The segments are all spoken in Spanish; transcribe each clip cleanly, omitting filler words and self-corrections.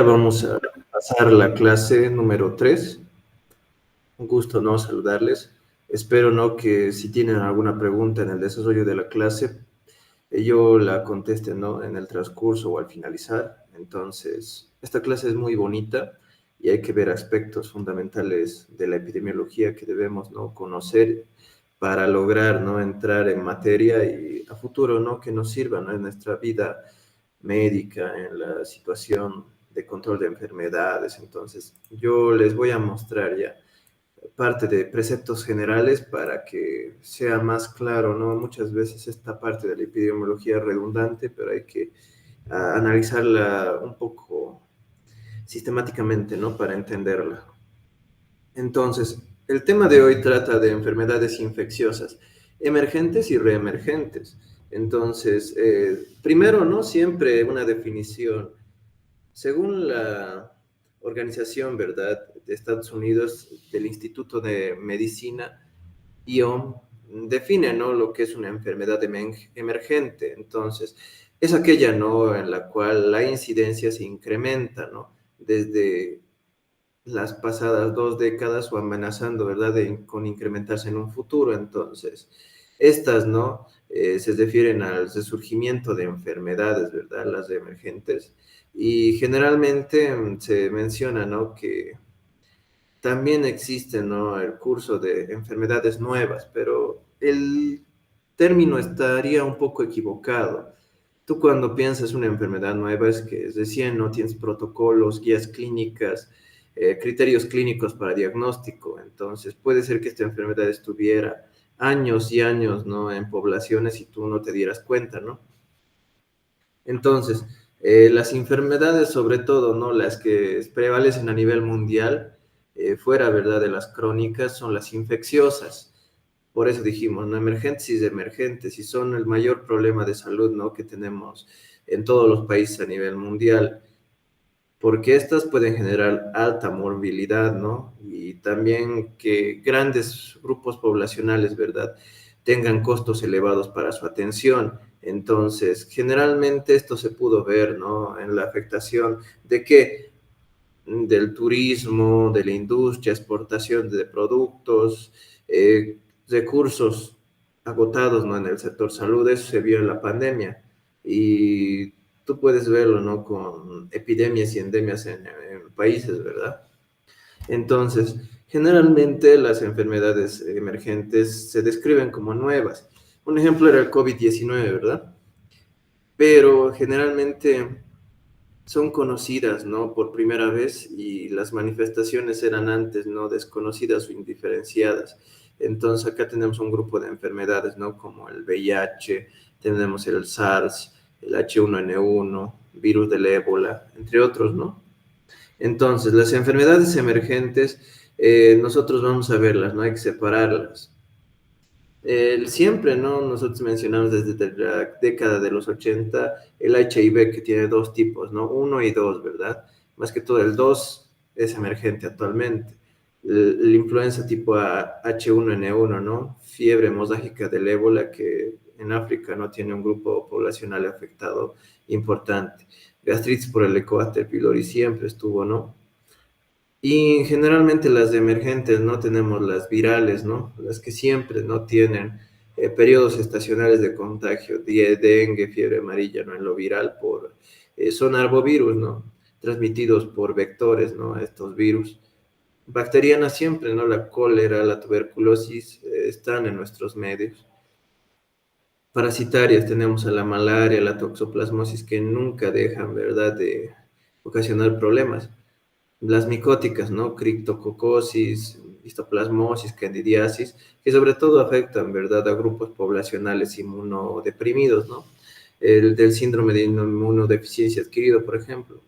día vamos a pasar la clase número 3. Un gusto, ¿no? Saludarles. Espero, ¿no? Que si tienen alguna pregunta en el desarrollo de la clase, yo la conteste, ¿no? En el transcurso o al finalizar. Entonces, esta clase es muy bonita y hay que ver aspectos fundamentales de la epidemiología que debemos, ¿no? Conocer para lograr, ¿no? Entrar en materia y a futuro, ¿no? Que nos sirva, ¿no? En nuestra vida médica, en la situación de control de enfermedades. Entonces, yo les voy a mostrar ya parte de preceptos generales para que sea más claro, ¿no? Muchas veces esta parte de la epidemiología es redundante, pero hay que analizarla un poco sistemáticamente, ¿no? Para entenderla. Entonces, el tema de hoy trata de enfermedades infecciosas, emergentes y reemergentes. Entonces, primero, ¿no? Siempre una definición. Según la organización, ¿verdad?, de Estados Unidos, del Instituto de Medicina, IOM, define, ¿no?, lo que es una enfermedad emergente. Entonces, es aquella, ¿no?, en la cual la incidencia se incrementa, ¿no?, desde las pasadas 2 décadas o amenazando, ¿verdad?, con incrementarse en un futuro. Entonces, estas, ¿no?, se refieren al resurgimiento de enfermedades, ¿verdad?, las emergentes. Y generalmente se menciona, ¿no?, que también existe, ¿no?, el curso de enfermedades nuevas, pero el término estaría un poco equivocado. Tú cuando piensas una enfermedad nueva es que recién no tienes protocolos, guías clínicas, criterios clínicos para diagnóstico. Entonces puede ser que esta enfermedad estuviera años y años, ¿no?, en poblaciones y tú no te dieras cuenta, ¿no? Entonces, las enfermedades, sobre todo, ¿no?, las que prevalecen a nivel mundial, fuera, ¿verdad?, de las crónicas, son las infecciosas. Por eso dijimos, ¿no?, emergentes y emergentes, y son el mayor problema de salud, ¿no?, que tenemos en todos los países a nivel mundial, porque estas pueden generar alta morbilidad, ¿no? Y también que grandes grupos poblacionales, ¿verdad?, tengan costos elevados para su atención. Entonces, generalmente esto se pudo ver, ¿no?, en la afectación de qué, del turismo, de la industria, exportación de productos, recursos agotados, ¿no?, en el sector salud. Eso se vio en la pandemia y tú puedes verlo, ¿no?, con epidemias y endemias en países, ¿verdad? Entonces, generalmente las enfermedades emergentes se describen como nuevas. Un ejemplo era el COVID-19, ¿verdad? Pero generalmente son conocidas, ¿no?, por primera vez, y las manifestaciones eran antes, ¿no?, desconocidas o indiferenciadas. Entonces acá tenemos un grupo de enfermedades, ¿no?, como el VIH, tenemos el SARS, el H1N1, virus del ébola, entre otros, ¿no? Entonces, las enfermedades emergentes, nosotros vamos a verlas, ¿no? Hay que separarlas. Siempre, ¿no?, nosotros mencionamos desde la década de los 80 el HIV, que tiene dos tipos, ¿no? Uno y dos, ¿verdad? Más que todo el 2 es emergente actualmente. La influenza tipo H1N1, ¿no? Fiebre hemorrágica del ébola, que en África no tiene un grupo poblacional afectado importante. Gastritis por el Helicobacter pylori siempre estuvo, ¿no? Y generalmente las de emergentes, ¿no? Tenemos las virales, ¿no? Las que siempre no tienen periodos estacionales de contagio, dengue, fiebre amarilla, ¿no? En lo viral, son arbovirus, ¿no? Transmitidos por vectores, ¿no? Estos virus. Bacterianas siempre, ¿no? La cólera, la tuberculosis, están en nuestros medios. Parasitarias tenemos a la malaria, la toxoplasmosis, que nunca dejan, ¿verdad?, de ocasionar problemas. Las micóticas, ¿no? Criptococosis, histoplasmosis, candidiasis, que sobre todo afectan, ¿verdad?, a grupos poblacionales inmunodeprimidos, ¿no? El del síndrome de inmunodeficiencia adquirido, por ejemplo.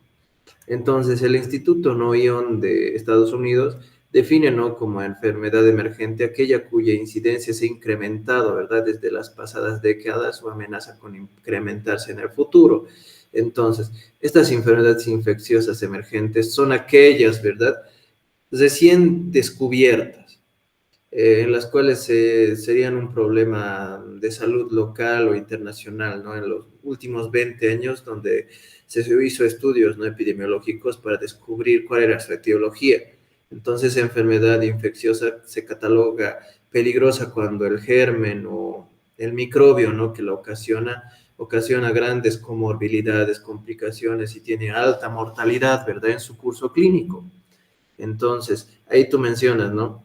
Entonces, el Instituto ION de Estados Unidos define, ¿no?, como enfermedad emergente aquella cuya incidencia se ha incrementado, ¿verdad?, desde las pasadas décadas o amenaza con incrementarse en el futuro. Entonces, estas enfermedades infecciosas emergentes son aquellas, ¿verdad?, recién descubiertas. en las cuales serían un problema de salud local o internacional, ¿no? En los últimos 20 años, donde se hizo estudios, ¿no?, epidemiológicos para descubrir cuál era su etiología. Entonces, esa enfermedad infecciosa se cataloga peligrosa cuando el germen o el microbio, ¿no?, que la ocasiona grandes comorbilidades, complicaciones y tiene alta mortalidad, ¿verdad?, en su curso clínico. Entonces, ahí tú mencionas, ¿no?,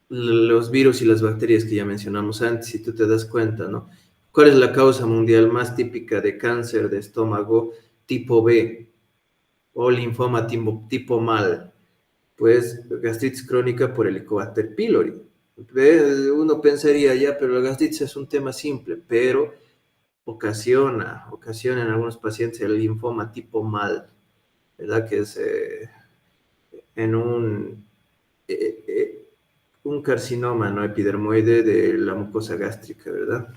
los virus y las bacterias que ya mencionamos antes, si tú te das cuenta, ¿no? ¿Cuál es la causa mundial más típica de cáncer de estómago tipo B o linfoma tipo mal? Pues gastritis crónica por Helicobacter pylori. Uno pensaría ya, pero la gastritis es un tema simple, pero ocasiona en algunos pacientes el linfoma tipo mal, ¿verdad? Que es en eh, eh, un carcinoma, ¿no?, epidermoide de la mucosa gástrica, ¿verdad?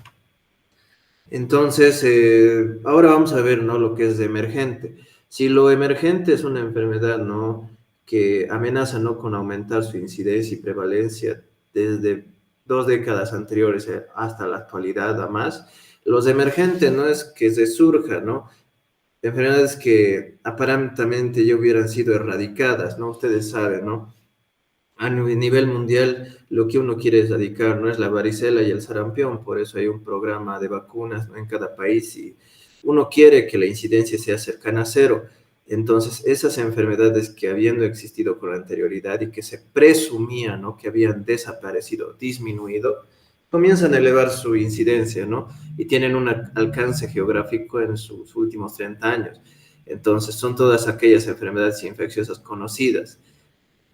Entonces, ahora vamos a ver, ¿no?, lo que es emergente. Si lo emergente es una enfermedad, ¿no?, que amenaza, ¿no?, con aumentar su incidencia y prevalencia desde 2 décadas anteriores hasta la actualidad, a más, los emergentes no es que se surja, ¿no?, enfermedades que aparentemente ya hubieran sido erradicadas, ¿no? Ustedes saben, ¿no?, a nivel mundial lo que uno quiere erradicar no es la varicela y el sarampión, por eso hay un programa de vacunas, ¿no?, en cada país y uno quiere que la incidencia sea cercana a cero. Entonces, esas enfermedades que habiendo existido con anterioridad y que se presumía, ¿no?, que habían desaparecido, disminuido, comienzan a elevar su incidencia, ¿no? Y tienen un alcance geográfico en sus últimos 30 años. Entonces, son todas aquellas enfermedades infecciosas conocidas.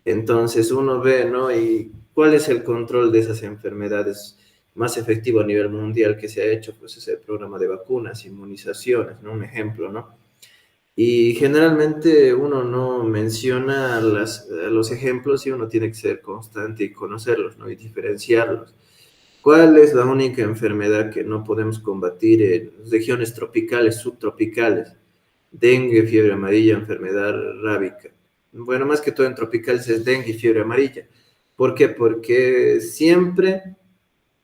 Entonces uno ve, ¿no? Y cuál es el control de esas enfermedades más efectivo a nivel mundial que se ha hecho, pues es el programa de vacunas, inmunizaciones, ¿no? Un ejemplo, ¿no? Y generalmente uno no menciona los ejemplos y uno tiene que ser constante y conocerlos, ¿no? Y diferenciarlos. ¿Cuál es la única enfermedad que no podemos combatir en regiones tropicales, subtropicales? Dengue, fiebre amarilla, enfermedad rábica. Bueno, más que todo en tropicales es dengue y fiebre amarilla. ¿Por qué? Porque siempre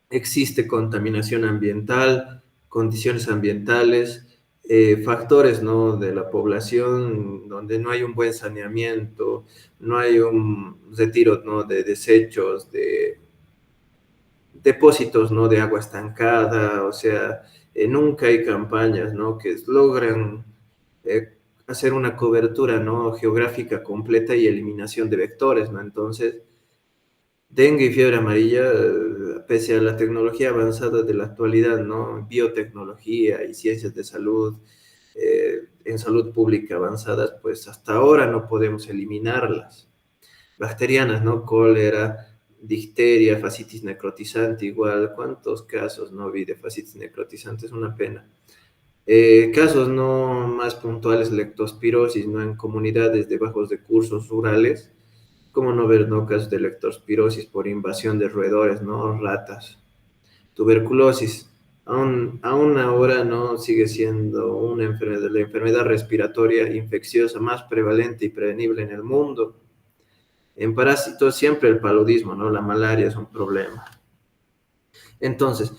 existe contaminación ambiental, condiciones ambientales, factores, ¿no?, de la población donde no hay un buen saneamiento, no hay un retiro, ¿no?, de desechos, de depósitos, ¿no?, de agua estancada, o sea, nunca hay campañas, ¿no?, que logran hacer una cobertura, ¿no?, geográfica completa y eliminación de vectores, ¿no? Entonces, dengue y fiebre amarilla, pese a la tecnología avanzada de la actualidad, ¿no?, biotecnología y ciencias de salud, en salud pública avanzadas, pues hasta ahora no podemos eliminarlas. Bacterianas, ¿no? Cólera, difteria, fascitis necrotizante, igual. ¿Cuántos casos no vi de fascitis necrotizante? Es una pena. Casos no más puntuales, leptospirosis, ¿no?, en comunidades de bajos recursos rurales. ¿Cómo no ver, no, casos de leptospirosis por invasión de roedores, no? Ratas. Tuberculosis. Aún ahora no sigue siendo una enfermedad, la enfermedad respiratoria infecciosa más prevalente y prevenible en el mundo. En parásitos siempre el paludismo, ¿no? La malaria es un problema. Entonces,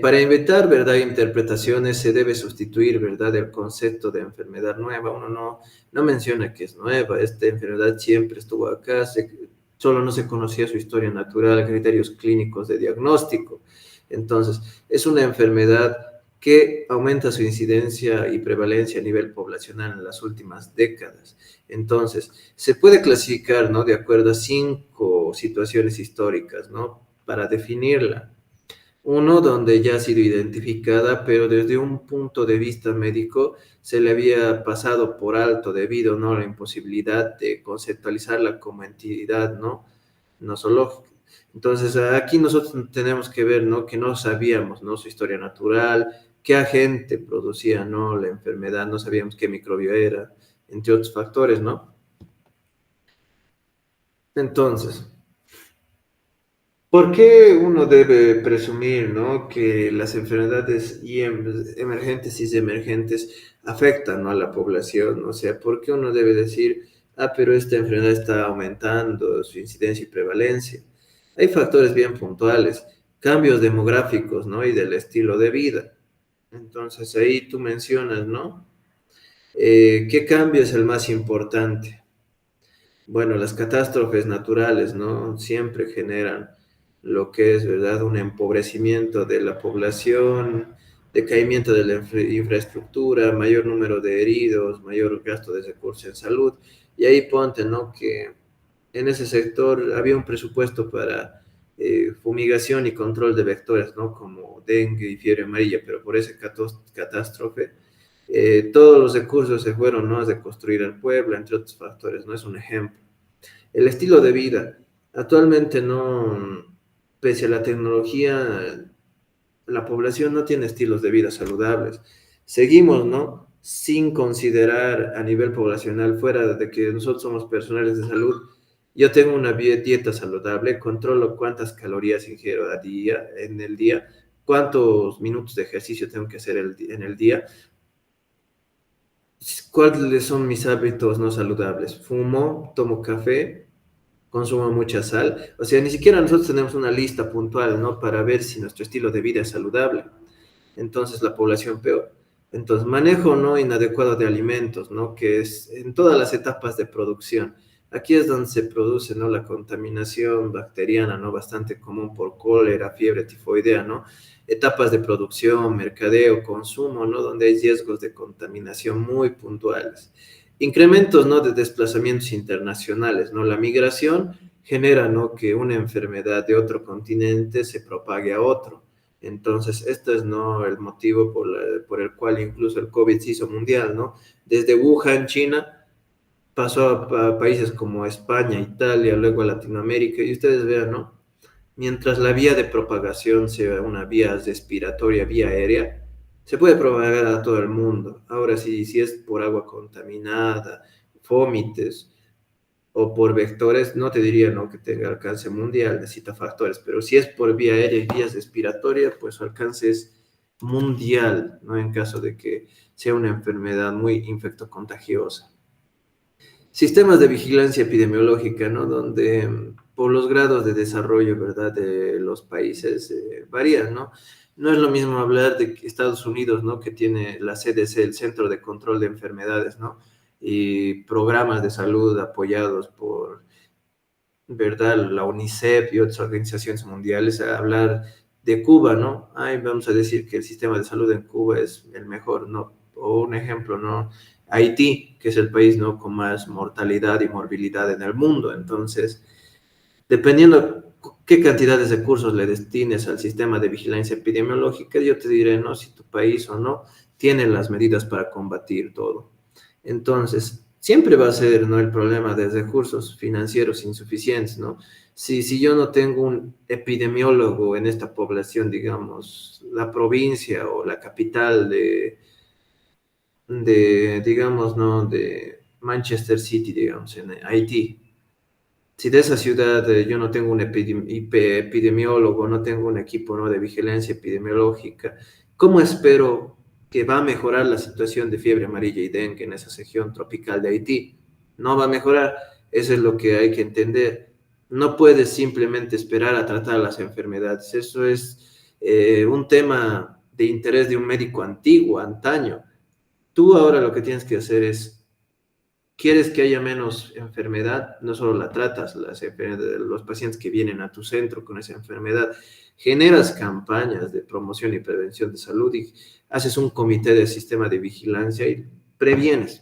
para evitar, ¿verdad?, interpretaciones, se debe sustituir, ¿verdad?, el concepto de enfermedad nueva. Uno no menciona que es nueva, esta enfermedad siempre estuvo acá, solo no se conocía su historia natural, criterios clínicos de diagnóstico. Entonces, es una enfermedad que aumenta su incidencia y prevalencia a nivel poblacional en las últimas décadas. Entonces, se puede clasificar, ¿no?, de acuerdo a 5 situaciones históricas, ¿no?, para definirla. Uno, donde ya ha sido identificada, pero desde un punto de vista médico se le había pasado por alto debido, ¿no?, a la imposibilidad de conceptualizarla como entidad, ¿no?, nosológica. Entonces, aquí nosotros tenemos que ver, ¿no?, que no sabíamos, ¿no?, su historia natural, qué agente producía, ¿no?, la enfermedad, no sabíamos qué microbio era, entre otros factores, ¿no? Entonces, ¿por qué uno debe presumir, ¿no?, que las enfermedades emergentes y emergentes afectan, ¿no?, a la población? O sea, ¿por qué uno debe decir, pero esta enfermedad está aumentando su incidencia y prevalencia? Hay factores bien puntuales, cambios demográficos, ¿no? Y del estilo de vida. Entonces ahí tú mencionas, ¿no? ¿Qué cambio es el más importante? Bueno, las catástrofes naturales, ¿no? Siempre generan lo que es, ¿verdad? Un empobrecimiento de la población, decaimiento de la infraestructura, mayor número de heridos, mayor gasto de recursos en salud. Y ahí ponte, ¿no? Que en ese sector había un presupuesto para fumigación y control de vectores, ¿no? Como dengue y fiebre amarilla, pero por esa catástrofe, todos los recursos se fueron, ¿no? A reconstruir el pueblo, entre otros factores, ¿no? Es un ejemplo. El estilo de vida. Actualmente no, pese a la tecnología, la población no tiene estilos de vida saludables. Seguimos, ¿no? Sin considerar a nivel poblacional, fuera de que nosotros somos personales de salud, yo tengo una dieta saludable, controlo cuántas calorías ingiero a día, en el día, cuántos minutos de ejercicio tengo que hacer en el día, cuáles son mis hábitos no saludables. Fumo, tomo café, consumo mucha sal. O sea, ni siquiera nosotros tenemos una lista puntual, ¿no? Para ver si nuestro estilo de vida es saludable. Entonces, la población peor. Entonces, manejo no inadecuado de alimentos, ¿no? Que es en todas las etapas de producción. Aquí es donde se produce, ¿no? La contaminación bacteriana, ¿no? Bastante común por cólera, fiebre tifoidea, ¿no? Etapas de producción, mercadeo, consumo, ¿no? Donde hay riesgos de contaminación muy puntuales. Incrementos, ¿no? De desplazamientos internacionales, ¿no? La migración genera, ¿no? Que una enfermedad de otro continente se propague a otro. Entonces, este es, ¿no? El motivo por el cual incluso el COVID se hizo mundial, ¿no? Desde Wuhan, China, pasó a países como España, Italia, luego a Latinoamérica, y ustedes vean, ¿no? Mientras la vía de propagación sea una vía respiratoria, vía aérea, se puede propagar a todo el mundo. Ahora, si es por agua contaminada, vómites o por vectores, no te diría, ¿no? Que tenga alcance mundial, necesita factores, pero si es por vía aérea y vías respiratorias, pues su alcance es mundial, ¿no? En caso de que sea una enfermedad muy infectocontagiosa. Sistemas de vigilancia epidemiológica, ¿no? Donde por los grados de desarrollo, ¿verdad? De los países varían, ¿no? No es lo mismo hablar de Estados Unidos, ¿no? Que tiene la CDC, el Centro de Control de Enfermedades, ¿no? Y programas de salud apoyados por, ¿verdad? La UNICEF y otras organizaciones mundiales, a hablar de Cuba, ¿no? Ay, vamos a decir que el sistema de salud en Cuba es el mejor, ¿no? O un ejemplo, ¿no? Haití, que es el país, ¿no? Con más mortalidad y morbilidad en el mundo. Entonces, dependiendo qué cantidad de recursos le destines al sistema de vigilancia epidemiológica, yo te diré, ¿no? Si tu país o no tiene las medidas para combatir todo. Entonces, siempre va a ser, ¿no? El problema de recursos financieros insuficientes, ¿no? Si yo no tengo un epidemiólogo en esta población, digamos, la provincia o la capital digamos, ¿no? De Manchester City, digamos, en Haití, si de esa ciudad yo no tengo un epidemiólogo, no tengo un equipo, ¿no? De vigilancia epidemiológica, ¿cómo espero que va a mejorar la situación de fiebre amarilla y dengue en esa región tropical de Haití? No va a mejorar, eso es lo que hay que entender. No puedes simplemente esperar a tratar las enfermedades, eso es un tema de interés de un médico antiguo, antaño. Tú ahora lo que tienes que hacer es, quieres que haya menos enfermedad, no solo la tratas, los pacientes que vienen a tu centro con esa enfermedad, generas campañas de promoción y prevención de salud y haces un comité de sistema de vigilancia y previenes,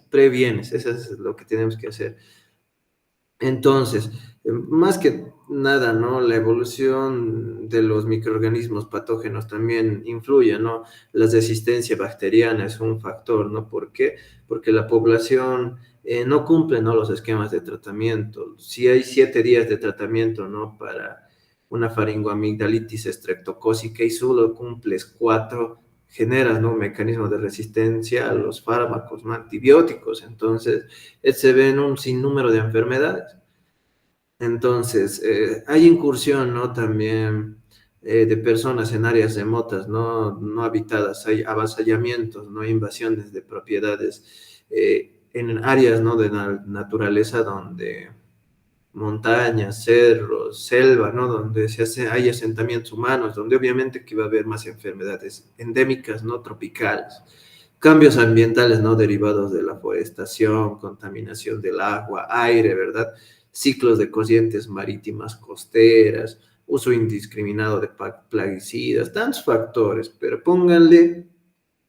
eso es lo que tenemos que hacer. Entonces, más que nada, ¿no? La evolución de los microorganismos patógenos también influye, ¿no? La resistencia bacteriana es un factor, ¿no? ¿Por qué? Porque la población no cumple, ¿no? Los esquemas de tratamiento. Si hay 7 días de tratamiento, ¿no? Para una faringoamigdalitis estreptocócica y solo cumples 4, generas, ¿no? Un mecanismo de resistencia a los fármacos, ¿no? Antibióticos. Entonces, se ven un sinnúmero de enfermedades. Entonces, hay incursión, ¿no? También de personas en áreas remotas, no habitadas, hay avasallamientos, ¿no? Invasiones de propiedades en áreas, ¿no? De naturaleza donde montañas, cerros, selva, ¿no? Donde hay asentamientos humanos, donde obviamente que va a haber más enfermedades endémicas, ¿no? Tropicales. Cambios ambientales, ¿no? Derivados de la forestación, contaminación del agua, aire, ¿verdad? Ciclos de corrientes marítimas costeras, uso indiscriminado de plaguicidas, tantos factores, pero pónganle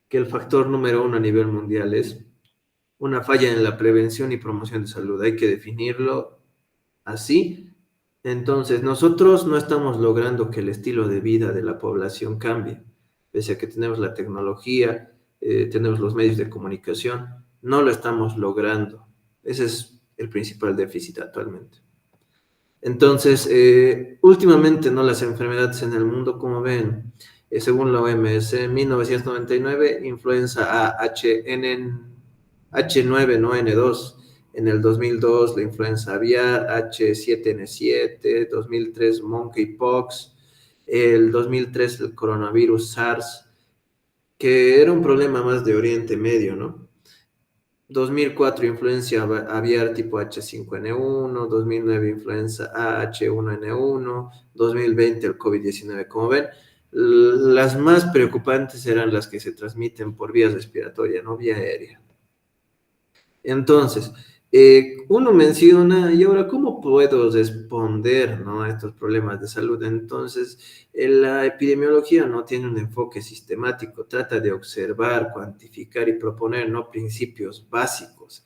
que el factor número uno a nivel mundial es una falla en la prevención y promoción de salud. Hay que definirlo así. Entonces, nosotros no estamos logrando que el estilo de vida de la población cambie, pese a que tenemos la tecnología, tenemos los medios de comunicación, no lo estamos logrando. Ese es el principal déficit actualmente. Entonces, últimamente, ¿no? Las enfermedades en el mundo, como ven, según la OMS, en 1999, influenza A, H9, no N2. En el 2002, la influenza aviar, H7N7, 2003, monkeypox, el 2003, el coronavirus SARS, que era un problema más de Oriente Medio, ¿no? 2004 influencia aviar tipo H5N1, 2009 influenza A H1N1, 2020 el COVID-19. Como ven, las más preocupantes eran las que se transmiten por vías respiratorias, no vía aérea. Entonces, uno menciona, y ahora, ¿cómo puedo responder, ¿no? A estos problemas de salud? Entonces, la epidemiología no tiene un enfoque sistemático, trata de observar, cuantificar y proponer, ¿no? Principios básicos,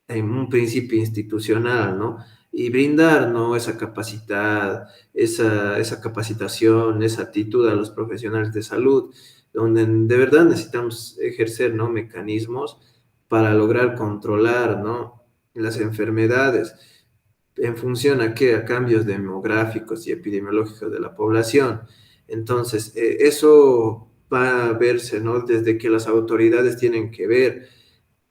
en un principio institucional, ¿no? Y brindar, ¿no? Esa capacidad, esa capacitación, esa actitud a los profesionales de salud, donde de verdad necesitamos ejercer, ¿no? Mecanismos para lograr controlar, ¿no? Las enfermedades en función a qué, a cambios demográficos y epidemiológicos de la población. Entonces, eso va a verse, ¿no? Desde que las autoridades tienen que ver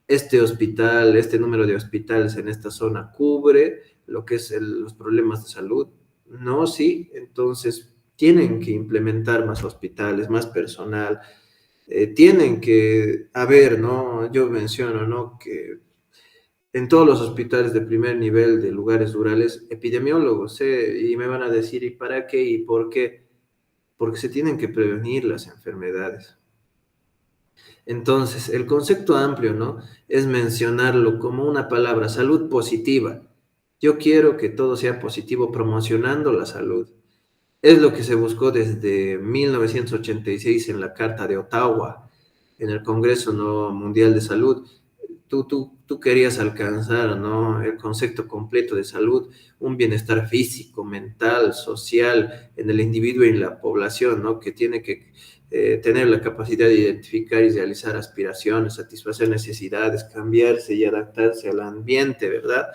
este hospital, este número de hospitales en esta zona cubre lo que es los problemas de salud. No, sí, entonces tienen que implementar más hospitales, más personal, tienen que haber, ¿no? Yo menciono, ¿no? Que en todos los hospitales de primer nivel de lugares rurales, epidemiólogos, y me van a decir, ¿y para qué? ¿Y por qué? Porque se tienen que prevenir las enfermedades. Entonces, el concepto amplio, ¿no? Es mencionarlo como una palabra, salud positiva. Yo quiero que todo sea positivo promocionando la salud. Es lo que se buscó desde 1986 en la Carta de Ottawa, en el Congreso, ¿no? Mundial de Salud. Tú querías alcanzar, ¿no? El concepto completo de salud, un bienestar físico, mental, social en el individuo y en la población, ¿no? Que tiene que tener la capacidad de identificar y realizar aspiraciones, satisfacer necesidades, cambiarse y adaptarse al ambiente, ¿verdad?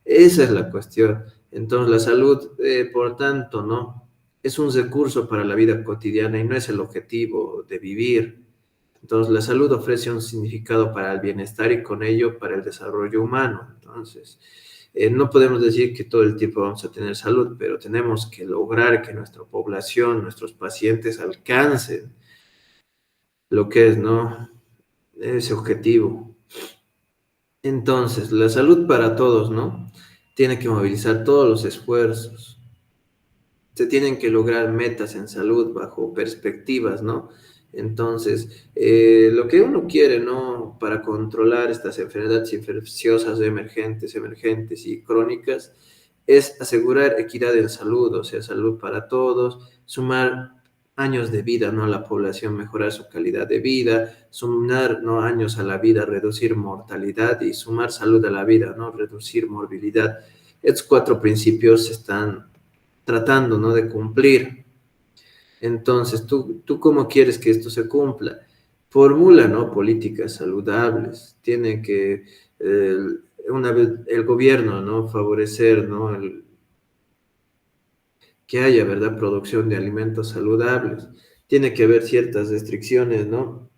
Esa es la cuestión. Entonces, la salud, por tanto, ¿no? Es un recurso para la vida cotidiana y no es el objetivo de vivir. Entonces, la salud ofrece un significado para el bienestar y con ello para el desarrollo humano. Entonces, no podemos decir que todo el tiempo vamos a tener salud, pero tenemos que lograr que nuestra población, nuestros pacientes alcancen lo que es, ¿no? Ese objetivo. Entonces, la salud para todos, ¿no? Tiene que movilizar todos los esfuerzos. Se tienen que lograr metas en salud bajo perspectivas, ¿no? Entonces, lo que uno quiere, ¿no? Para controlar estas enfermedades infecciosas emergentes y crónicas, es asegurar equidad en salud, o sea, salud para todos, sumar años de vida, ¿no? A la población, mejorar su calidad de vida, sumar, ¿no? Años a la vida, reducir mortalidad y sumar salud a la vida, ¿no? Reducir morbilidad. Estos cuatro principios están tratando, ¿no? De cumplir. Entonces, ¿tú cómo quieres que esto se cumpla? Formula, ¿no? Políticas saludables. Tiene que, una vez, el gobierno, ¿no? Favorecer, ¿no? Que haya, ¿verdad? Producción de alimentos saludables. Tiene que haber ciertas restricciones, ¿no?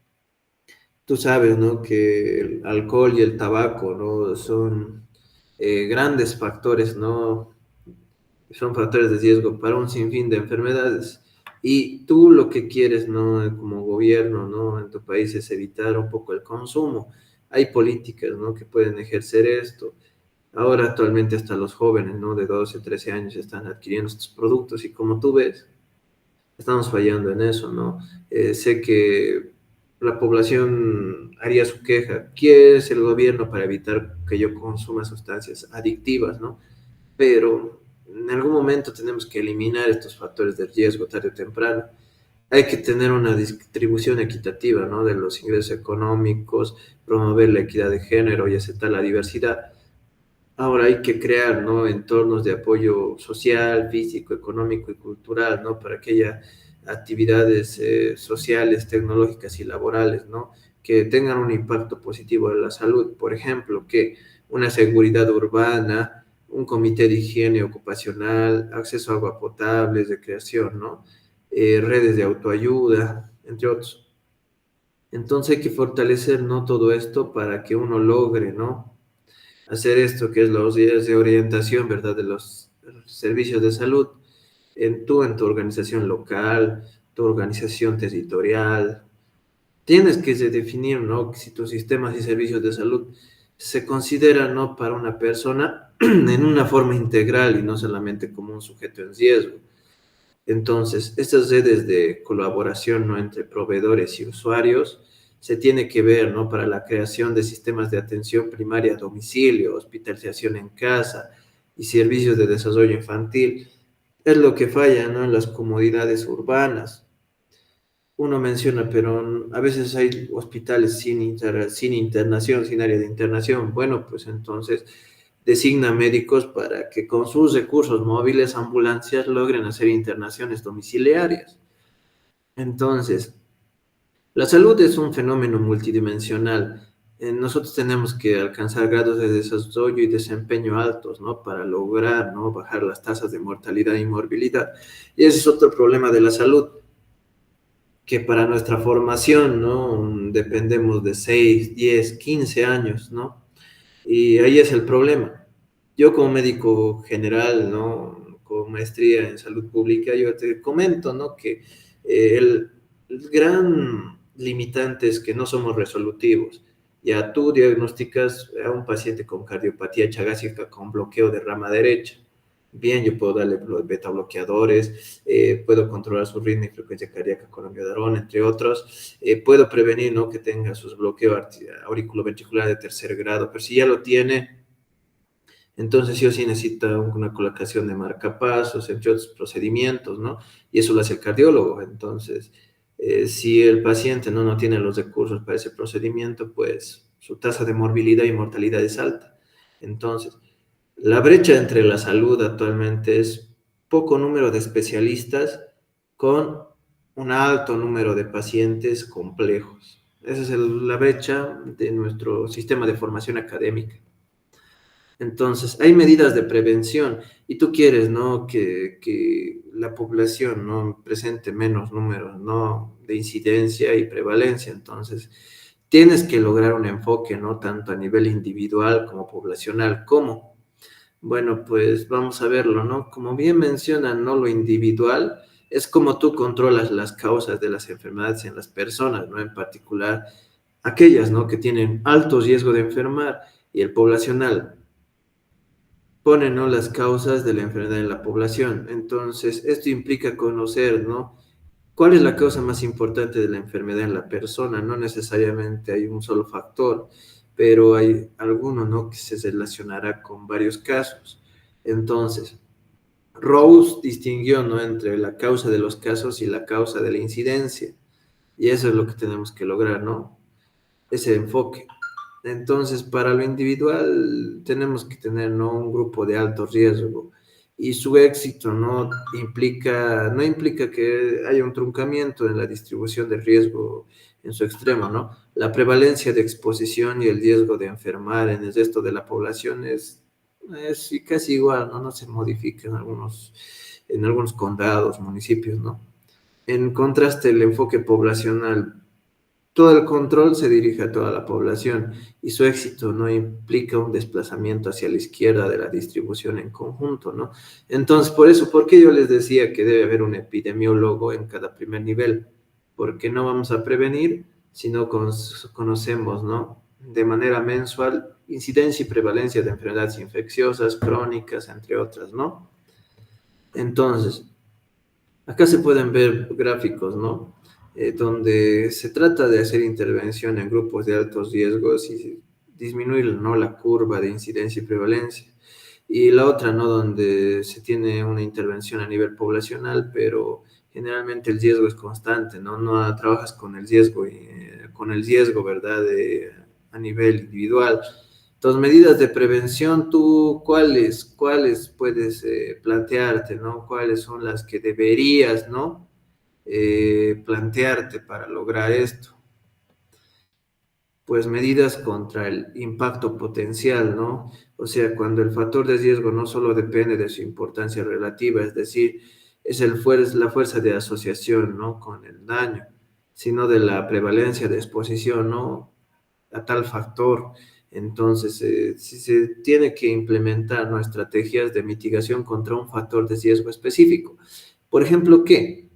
Tú sabes, ¿no? Que el alcohol y el tabaco, ¿no? Son grandes factores, ¿no? Son factores de riesgo para un sinfín de enfermedades. Y tú lo que quieres, ¿no? Como gobierno, ¿no? En tu país es evitar un poco el consumo. Hay políticas, ¿no? Que pueden ejercer esto. Ahora actualmente hasta los jóvenes, ¿no? De 12, 13 años están adquiriendo estos productos y como tú ves, estamos fallando en eso, ¿no? Sé que la población haría su queja. ¿Quién es el gobierno para evitar que yo consuma sustancias adictivas, ¿no? Pero en algún momento tenemos que eliminar estos factores de riesgo tarde o temprano. Hay que tener una distribución equitativa, ¿no? De los ingresos económicos, promover la equidad de género y aceptar la diversidad. Ahora hay que crear, ¿no? Entornos de apoyo social, físico, económico y cultural, ¿no? Para que haya actividades sociales, tecnológicas y laborales, ¿no? Que tengan un impacto positivo en la salud. Por ejemplo, que una seguridad urbana, un comité de higiene ocupacional, acceso a agua potable, recreación, ¿no? Redes de autoayuda, entre otros. Entonces hay que fortalecer, ¿no? Todo esto para que uno logre, ¿no? Hacer esto que es los días de orientación, ¿verdad? De los servicios de salud en tu organización local, tu organización territorial. Tienes que definir, ¿no? Si tus sistemas y servicios de salud se consideran, ¿no? Para una persona en una forma integral y no solamente como un sujeto en riesgo. Entonces, estas redes de colaboración, ¿no? Entre proveedores y usuarios se tiene que ver, ¿no? Para la creación de sistemas de atención primaria a domicilio, hospitalización en casa y servicios de desarrollo infantil. Es lo que falla, ¿no? En las comunidades urbanas. Uno menciona, pero a veces hay hospitales sin internación, sin área de internación. Bueno, pues entonces designa médicos para que con sus recursos móviles, ambulancias, logren hacer internaciones domiciliarias. Entonces, la salud es un fenómeno multidimensional. Nosotros tenemos que alcanzar grados de desarrollo y desempeño altos, ¿no? Para lograr, ¿no? Bajar las tasas de mortalidad y morbilidad. Y ese es otro problema de la salud, que para nuestra formación, ¿no? Dependemos de 6, 10, 15 años, ¿no? Y ahí es el problema. Yo como médico general, ¿no? Con maestría en salud pública, yo te comento, ¿no? Que el gran limitante es que no somos resolutivos. Ya tú diagnosticas a un paciente con cardiopatía chagásica con bloqueo de rama derecha. Bien, yo puedo darle beta bloqueadores, puedo controlar su ritmo y frecuencia cardíaca con amiodarona, entre otros. Puedo prevenir, ¿no? Que tenga sus bloqueos auriculoventricular de tercer grado, pero si ya lo tiene, entonces sí o sí necesita una colocación de marcapasos, entre otros procedimientos, ¿no? Y eso lo hace el cardiólogo. Entonces, si el paciente no tiene los recursos para ese procedimiento, pues su tasa de morbilidad y mortalidad es alta. Entonces, la brecha entre la salud actualmente es poco número de especialistas con un alto número de pacientes complejos. Esa es la brecha de nuestro sistema de formación académica. Entonces, hay medidas de prevención y tú quieres, ¿no? Que la población, ¿no? Presente menos números, ¿no? De incidencia y prevalencia. Entonces, tienes que lograr un enfoque, ¿no? Tanto a nivel individual como poblacional. ¿Cómo? Bueno, pues vamos a verlo, ¿no? Como bien mencionan, ¿no? Lo individual es como tú controlas las causas de las enfermedades en las personas, ¿no? En particular, aquellas, ¿no? Que tienen alto riesgo de enfermar y el poblacional pone, ¿no? Las causas de la enfermedad en la población. Entonces, esto implica conocer, ¿no? ¿Cuál es la causa más importante de la enfermedad en la persona? No necesariamente hay un solo factor, pero hay alguno, ¿no? Que se relacionará con varios casos. Entonces, Rose distinguió, ¿no? Entre la causa de los casos y la causa de la incidencia. Y eso es lo que tenemos que lograr, ¿no? Ese enfoque. Entonces, para lo individual tenemos que tener, ¿no? Un grupo de alto riesgo y su éxito no implica que haya un truncamiento en la distribución del riesgo en su extremo, ¿no? La prevalencia de exposición y el riesgo de enfermar en el resto de la población es casi igual, ¿no? No se modifica en algunos condados, municipios, ¿no? En contraste, el enfoque poblacional, todo el control se dirige a toda la población y su éxito no implica un desplazamiento hacia la izquierda de la distribución en conjunto, ¿no? Entonces, por eso, ¿por qué yo les decía que debe haber un epidemiólogo en cada primer nivel? Porque no vamos a prevenir si no conocemos, ¿no? de manera mensual incidencia y prevalencia de enfermedades infecciosas, crónicas, entre otras, ¿no? Entonces, acá se pueden ver gráficos, ¿no? Donde se trata de hacer intervención en grupos de altos riesgos y disminuir, ¿no?, la curva de incidencia y prevalencia. Y la otra, ¿no?, donde se tiene una intervención a nivel poblacional, pero generalmente el riesgo es constante, ¿no? No trabajas con el riesgo, ¿verdad?, a nivel individual. Entonces, medidas de prevención, ¿tú cuáles puedes plantearte, ¿no? ¿Cuáles son las que deberías, ¿no?, plantearte para lograr esto? Pues medidas contra el impacto potencial, ¿no? O sea, cuando el factor de riesgo no solo depende de su importancia relativa, es decir, la fuerza de asociación, ¿no?, con el daño, sino de la prevalencia de exposición, ¿no?, a tal factor. Entonces, si se tiene que implementar, ¿no?, estrategias de mitigación contra un factor de riesgo específico. Por ejemplo, ¿qué?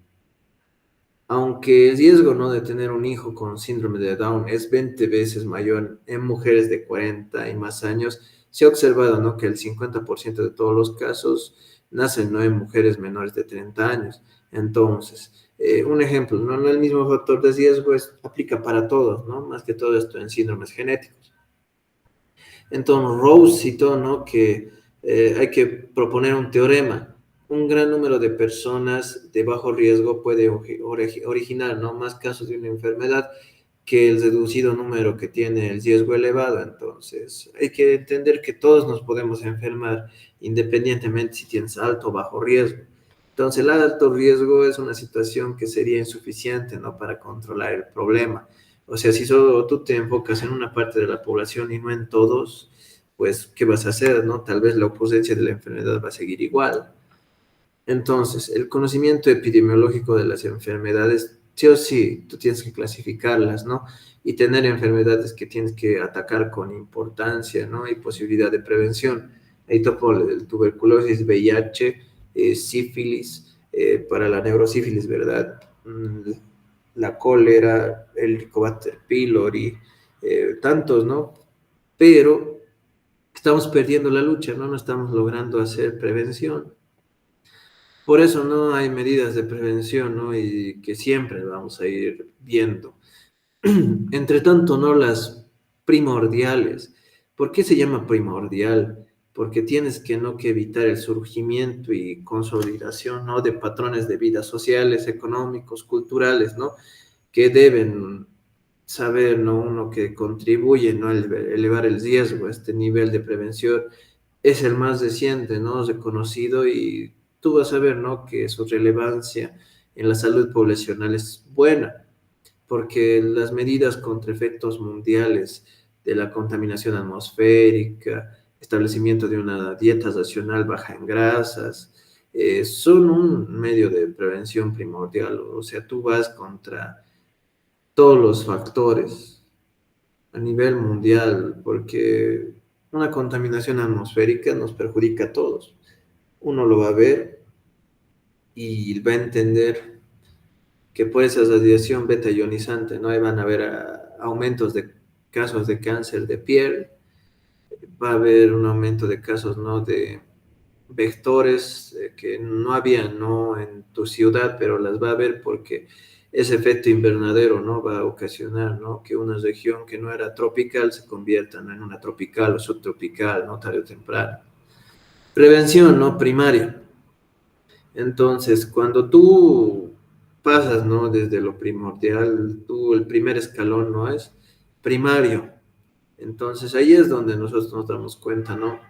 Aunque el riesgo, ¿no?, de tener un hijo con síndrome de Down es 20 veces mayor en mujeres de 40 y más años, se ha observado, ¿no?, que el 50% de todos los casos nacen, ¿no?, en mujeres menores de 30 años. Entonces, un ejemplo, ¿no? No el mismo factor de riesgo aplica para todos, ¿no? Más que todo esto en síndromes genéticos. Entonces, Rose citó, ¿no?, que hay que proponer un teorema. Un gran número de personas de bajo riesgo puede originar, ¿no?, más casos de una enfermedad que el reducido número que tiene el riesgo elevado. Entonces, hay que entender que todos nos podemos enfermar, independientemente si tienes alto o bajo riesgo. Entonces, el alto riesgo es una situación que sería insuficiente, ¿no?, para controlar el problema. O sea, si solo tú te enfocas en una parte de la población y no en todos, pues, ¿qué vas a hacer, no? Tal vez la ocurrencia de la enfermedad va a seguir igual. Entonces, el conocimiento epidemiológico de las enfermedades, sí o sí, tú tienes que clasificarlas, ¿no? Y tener enfermedades que tienes que atacar con importancia, ¿no? Y posibilidad de prevención. Ahí topo el tuberculosis, VIH, sífilis, para la neurosífilis, ¿verdad? La cólera, el Helicobacter pylori, tantos, ¿no? Pero estamos perdiendo la lucha, ¿no? No estamos logrando hacer prevención. Por eso no hay medidas de prevención, ¿no? Y que siempre vamos a ir viendo. Entre tanto, ¿no?, las primordiales. ¿Por qué se llama primordial? Porque tienes que, ¿no?, que evitar el surgimiento y consolidación, ¿no?, de patrones de vida sociales, económicos, culturales, ¿no?, que deben saber, ¿no?, uno que contribuye, ¿no?, a elevar el riesgo. Este nivel de prevención es el más reciente, ¿no?, reconocido, y tú vas a ver, ¿no?, que su relevancia en la salud poblacional es buena, porque las medidas contra efectos mundiales de la contaminación atmosférica, establecimiento de una dieta racional baja en grasas, son un medio de prevención primordial. O sea, tú vas contra todos los factores a nivel mundial, porque una contaminación atmosférica nos perjudica a todos. Uno lo va a ver y va a entender que puede ser radiación beta ionizante, ¿no? Ahí van a haber aumentos de casos de cáncer de piel, va a haber un aumento de casos, ¿no?, de vectores que no había, ¿no?, en tu ciudad, pero las va a haber porque ese efecto invernadero, ¿no?, va a ocasionar, ¿no?, que una región que no era tropical se convierta, ¿no?, en una tropical o subtropical, ¿no?, tarde o temprano. Prevención, ¿no?, primaria. Entonces, cuando tú pasas, ¿no?, desde lo primordial, el primer escalón, ¿no?, es primario. Entonces, ahí es donde nosotros nos damos cuenta, ¿no?,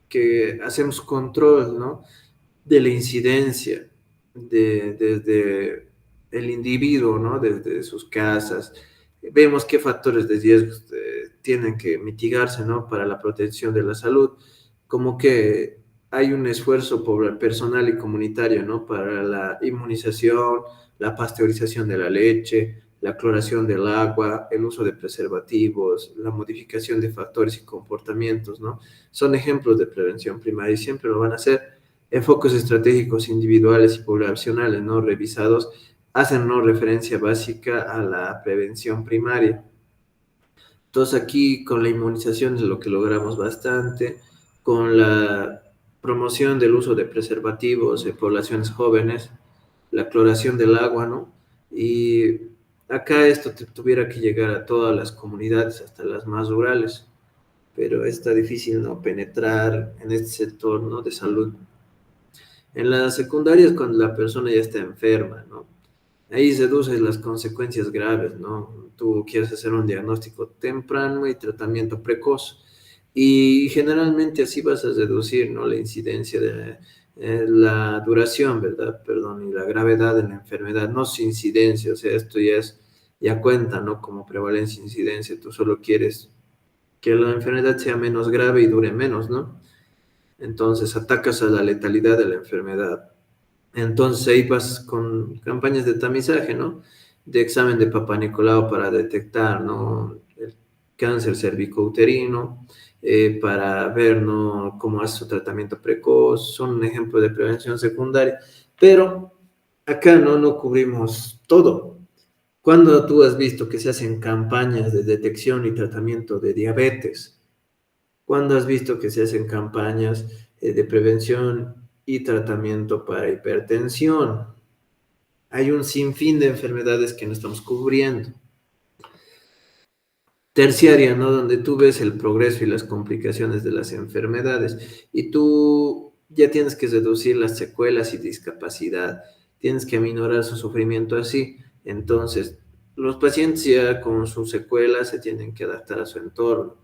que hacemos control, ¿no?, de la incidencia desde el individuo, ¿no?, desde sus casas. Vemos qué factores de riesgo tienen que mitigarse, ¿no?, para la protección de la salud, como que hay un esfuerzo personal y comunitario, ¿no?, para la inmunización, la pasteurización de la leche, la cloración del agua, el uso de preservativos, la modificación de factores y comportamientos, ¿no? Son ejemplos de prevención primaria y siempre lo van a hacer. Enfoques estratégicos individuales y poblacionales, ¿no?, revisados, hacen, ¿no?, referencia básica a la prevención primaria. Entonces aquí con la inmunización es lo que logramos bastante, con la promoción del uso de preservativos en poblaciones jóvenes, la cloración del agua, ¿no? Y acá esto tuviera que llegar a todas las comunidades, hasta las más rurales, pero está difícil, ¿no? Penetrar en este sector, ¿no? De salud. En la secundaria es cuando la persona ya está enferma, ¿no? Ahí reduces las consecuencias graves, ¿no? Tú quieres hacer un diagnóstico temprano y tratamiento precoz. Y generalmente así vas a reducir, ¿no? La incidencia de la duración, ¿verdad? Perdón, y la gravedad de la enfermedad, no su incidencia, o sea, esto ya es, ya cuenta, ¿no? Como prevalencia e incidencia, tú solo quieres que la enfermedad sea menos grave y dure menos, ¿no? Entonces atacas a la letalidad de la enfermedad. Entonces ahí vas con campañas de tamizaje, ¿no? De examen de Papá Nicolau para detectar, ¿no? El cáncer cervicouterino, para ver, ¿no? Cómo hace su tratamiento precoz. Son un ejemplo de prevención secundaria. Pero acá no cubrimos todo. ¿Cuándo tú has visto que se hacen campañas de detección y tratamiento de diabetes? ¿Cuándo has visto que se hacen campañas de prevención y tratamiento para hipertensión? Hay un sinfín de enfermedades que no estamos cubriendo. Terciaria, ¿no? Donde tú ves el progreso y las complicaciones de las enfermedades y tú ya tienes que reducir las secuelas y discapacidad, tienes que aminorar su sufrimiento así. Entonces, los pacientes ya con sus secuelas se tienen que adaptar a su entorno.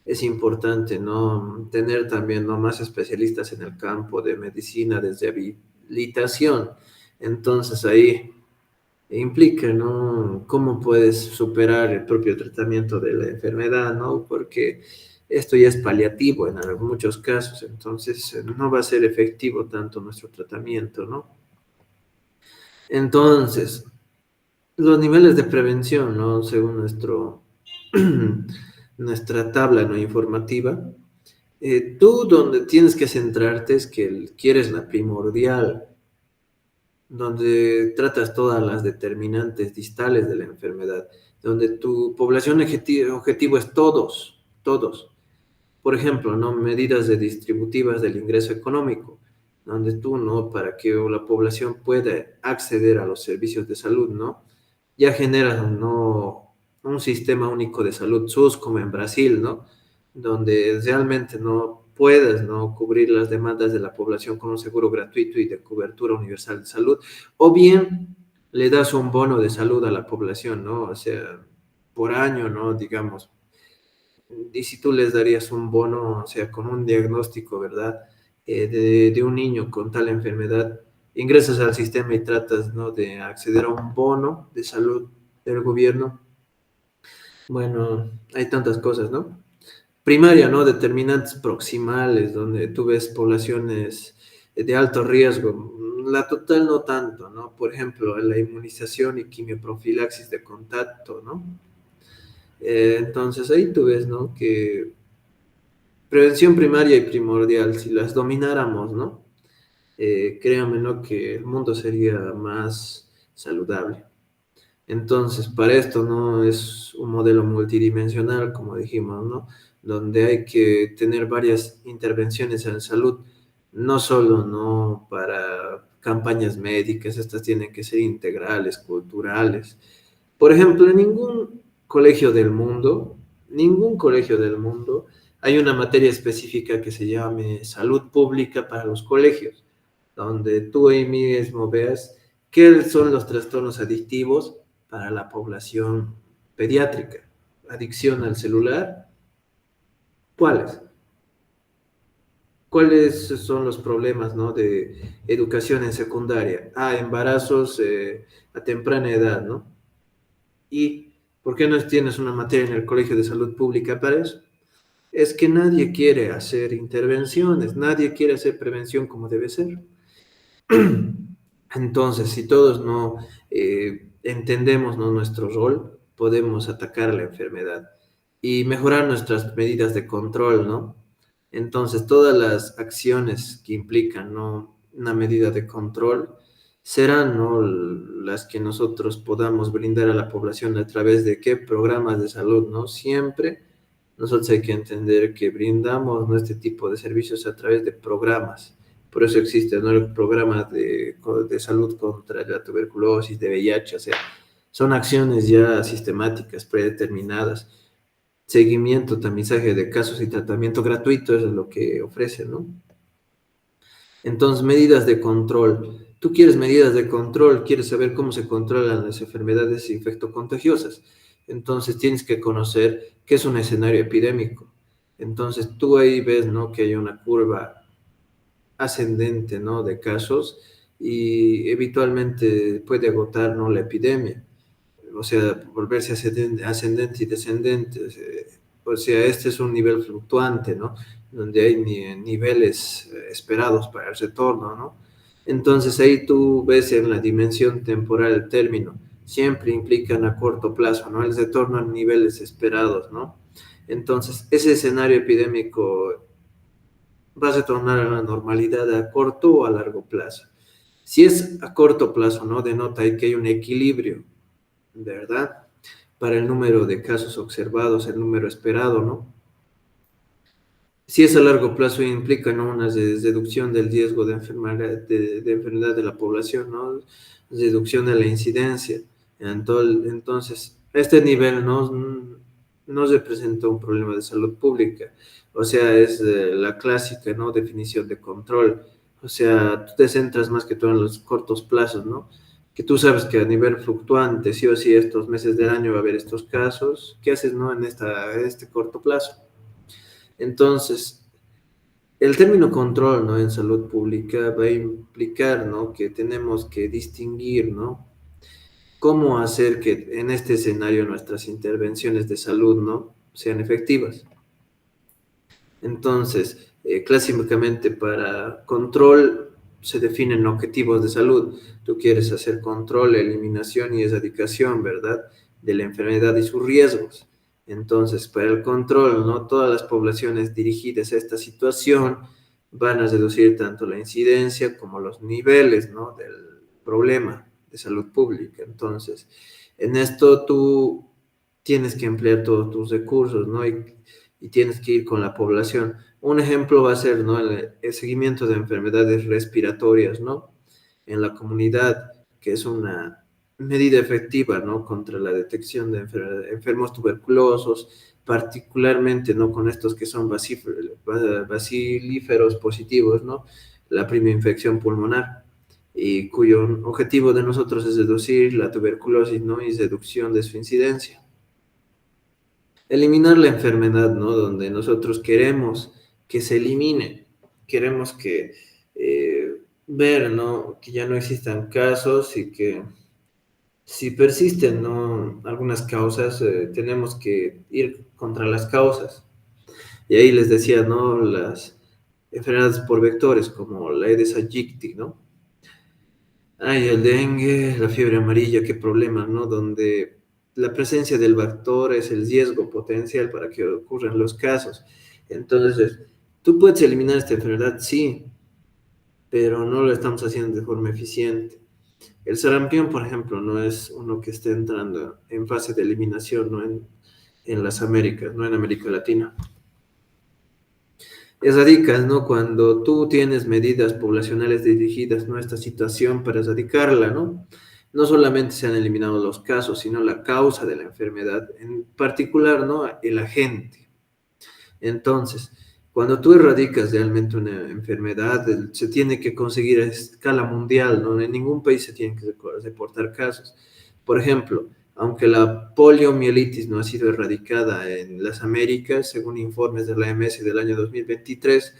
Es importante, ¿no? Tener también, ¿no? Más especialistas en el campo de medicina de rehabilitación. Entonces, ahí implica, ¿no? ¿Cómo puedes superar el propio tratamiento de la enfermedad, ¿no? Porque esto ya es paliativo en muchos casos, entonces no va a ser efectivo tanto nuestro tratamiento, ¿no? Entonces, los niveles de prevención, ¿no? Según nuestra tabla, ¿no? Informativa, tú donde tienes que centrarte es que quieres la primordial, donde tratas todas las determinantes distales de la enfermedad, donde tu población objetivo es todos, todos. Por ejemplo, ¿no? Medidas de distributivas del ingreso económico, donde tú, ¿no? Para que la población pueda acceder a los servicios de salud, ¿no? Ya generas, ¿no? Un sistema único de salud, SUS, como en Brasil, ¿no? Donde realmente no puedas, ¿no? Cubrir las demandas de la población con un seguro gratuito y de cobertura universal de salud, o bien le das un bono de salud a la población, ¿no? O sea, por año, ¿no? Digamos, y si tú les darías un bono, o sea, con un diagnóstico, ¿verdad? De un niño con tal enfermedad, ingresas al sistema y tratas, ¿no? De acceder a un bono de salud del gobierno. Bueno, hay tantas cosas, ¿no? Primaria, ¿no? Determinantes proximales, donde tú ves poblaciones de alto riesgo. La total no tanto, ¿no? Por ejemplo, la inmunización y quimioprofilaxis de contacto, ¿no? Entonces ahí tú ves, ¿no? Que prevención primaria y primordial, si las domináramos, ¿no? Créanme, ¿no? Que el mundo sería más saludable. Entonces, para esto, ¿no? Es un modelo multidimensional, como dijimos, ¿no? Donde hay que tener varias intervenciones en salud, no solo, ¿no? Para campañas médicas, estas tienen que ser integrales, culturales. Por ejemplo, en ningún colegio del mundo, hay una materia específica que se llame salud pública para los colegios, donde tú ahí mismo veas qué son los trastornos adictivos para la población pediátrica. Adicción al celular, ¿cuáles? ¿Cuáles son los problemas, ¿no? De educación en secundaria? Ah, embarazos a temprana edad, ¿no? ¿Y por qué no tienes una materia en el colegio de salud pública para eso? Es que nadie quiere hacer intervenciones, nadie quiere hacer prevención como debe ser. Entonces, si todos no entendemos, ¿no? Nuestro rol, podemos atacar la enfermedad y mejorar nuestras medidas de control, ¿no? Entonces, todas las acciones que implican, ¿no? Una medida de control serán, ¿no? Las que nosotros podamos brindar a la población a través de qué programas de salud, ¿no? Siempre nosotros hay que entender que brindamos, ¿no?, este tipo de servicios a través de programas. Por eso existe, ¿no?, el programa de salud contra la tuberculosis, de VIH, o sea, son acciones ya sistemáticas, predeterminadas. Seguimiento, tamizaje de casos y tratamiento gratuito, eso es lo que ofrece, ¿no? Entonces, medidas de control. Tú quieres medidas de control, quieres saber cómo se controlan las enfermedades infectocontagiosas. Entonces, tienes que conocer qué es un escenario epidémico. Entonces, tú ahí ves, ¿no?, que hay una curva ascendente, ¿no?, de casos y eventualmente puede agotar, ¿no?, la epidemia, o sea, volverse ascendente y descendente. O sea, este es un nivel fluctuante, ¿no? Donde hay niveles esperados para el retorno, ¿no? Entonces ahí tú ves en la dimensión temporal el término, siempre implican a corto plazo, ¿no? El retorno a niveles esperados, ¿no? Entonces, ese escenario epidémico va a retornar a la normalidad a corto o a largo plazo. Si es a corto plazo, ¿no? Denota ahí que hay un equilibrio, ¿verdad? Para el número de casos observados, el número esperado, ¿no? Si es a largo plazo implica, ¿no?, una reducción del riesgo de enfermedad de la población, ¿no? Reducción de la incidencia. Entonces, este nivel no representa un problema de salud pública. O sea, es la clásica, ¿no?, definición de control. O sea, tú te centras más que todo en los cortos plazos, ¿no? Que tú sabes que a nivel fluctuante, sí o sí, estos meses del año va a haber estos casos. ¿Qué haces, no, en este corto plazo? Entonces, el término control, ¿no?, en salud pública va a implicar, ¿no?, que tenemos que distinguir, ¿no?, cómo hacer que en este escenario nuestras intervenciones de salud, ¿no?, sean efectivas. Entonces, clásicamente para control se definen objetivos de salud. Tú quieres hacer control, eliminación y erradicación, ¿verdad?, de la enfermedad y sus riesgos. Entonces, para el control, ¿no?, todas las poblaciones dirigidas a esta situación van a reducir tanto la incidencia como los niveles, ¿no?, del problema de salud pública. Entonces, en esto tú tienes que emplear todos tus recursos, ¿no? Y tienes que ir con la población. Un ejemplo va a ser, ¿no?, el seguimiento de enfermedades respiratorias, ¿no?, en la comunidad, que es una medida efectiva, ¿no?, contra la detección de enfermos tuberculosos, particularmente, ¿no?, con estos que son bacilíferos positivos, ¿no?, la primera infección pulmonar, y cuyo objetivo de nosotros es reducir la tuberculosis, ¿no?, y reducción de su incidencia. Eliminar la enfermedad, ¿no?, donde nosotros queremos que se elimine, queremos que ver, ¿no?, que ya no existan casos y que si persisten, ¿no?, algunas causas, tenemos que ir contra las causas. Y ahí les decía, ¿no?, las enfermedades por vectores, como la Aedes aegypti, ¿no? Ay, el dengue, la fiebre amarilla, qué problema, ¿no? Donde la presencia del vector es el riesgo potencial para que ocurran los casos. Entonces, ¿tú puedes eliminar esta enfermedad? Sí, pero no lo estamos haciendo de forma eficiente. El sarampión, por ejemplo, no es uno que esté entrando en fase de eliminación, ¿no?, en las Américas, no en América Latina. Erradicas, ¿no? Cuando tú tienes medidas poblacionales dirigidas, ¿no?, a esta situación para erradicarla, ¿no? No solamente se han eliminado los casos, sino la causa de la enfermedad, en particular, ¿no?, el agente. Entonces, cuando tú erradicas realmente una enfermedad, se tiene que conseguir a escala mundial, ¿no? En ningún país se tienen que reportar casos. Por ejemplo, aunque la poliomielitis no ha sido erradicada en las Américas, según informes de la OMS del año 2023,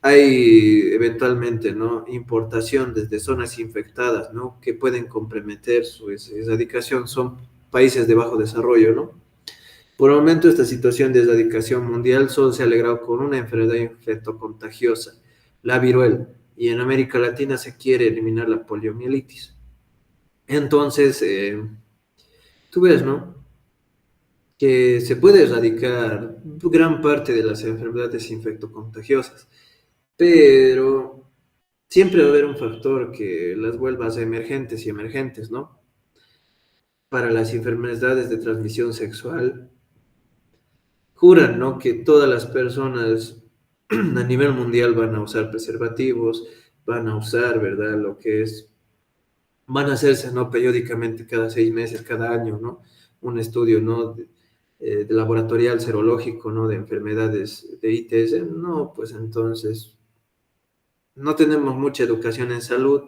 hay eventualmente, ¿no?, importación desde zonas infectadas, ¿no?, que pueden comprometer su erradicación. Son países de bajo desarrollo, ¿no? Por el momento, esta situación de erradicación mundial solo se ha logrado con una enfermedad infectocontagiosa, la viruela, y en América Latina se quiere eliminar la poliomielitis. Entonces, tú ves, ¿no?, que se puede erradicar gran parte de las enfermedades infectocontagiosas, pero siempre va a haber un factor que las vuelvas emergentes y emergentes, ¿no? Para las enfermedades de transmisión sexual, juran, ¿no? Que todas las personas a nivel mundial van a usar preservativos, van a usar, ¿verdad? Lo que es, van a hacerse, ¿no? Periódicamente, cada 6 meses, cada año, ¿no? Un estudio, ¿no? De laboratorial serológico, ¿no? De enfermedades de ITS. No, pues entonces no tenemos mucha educación en salud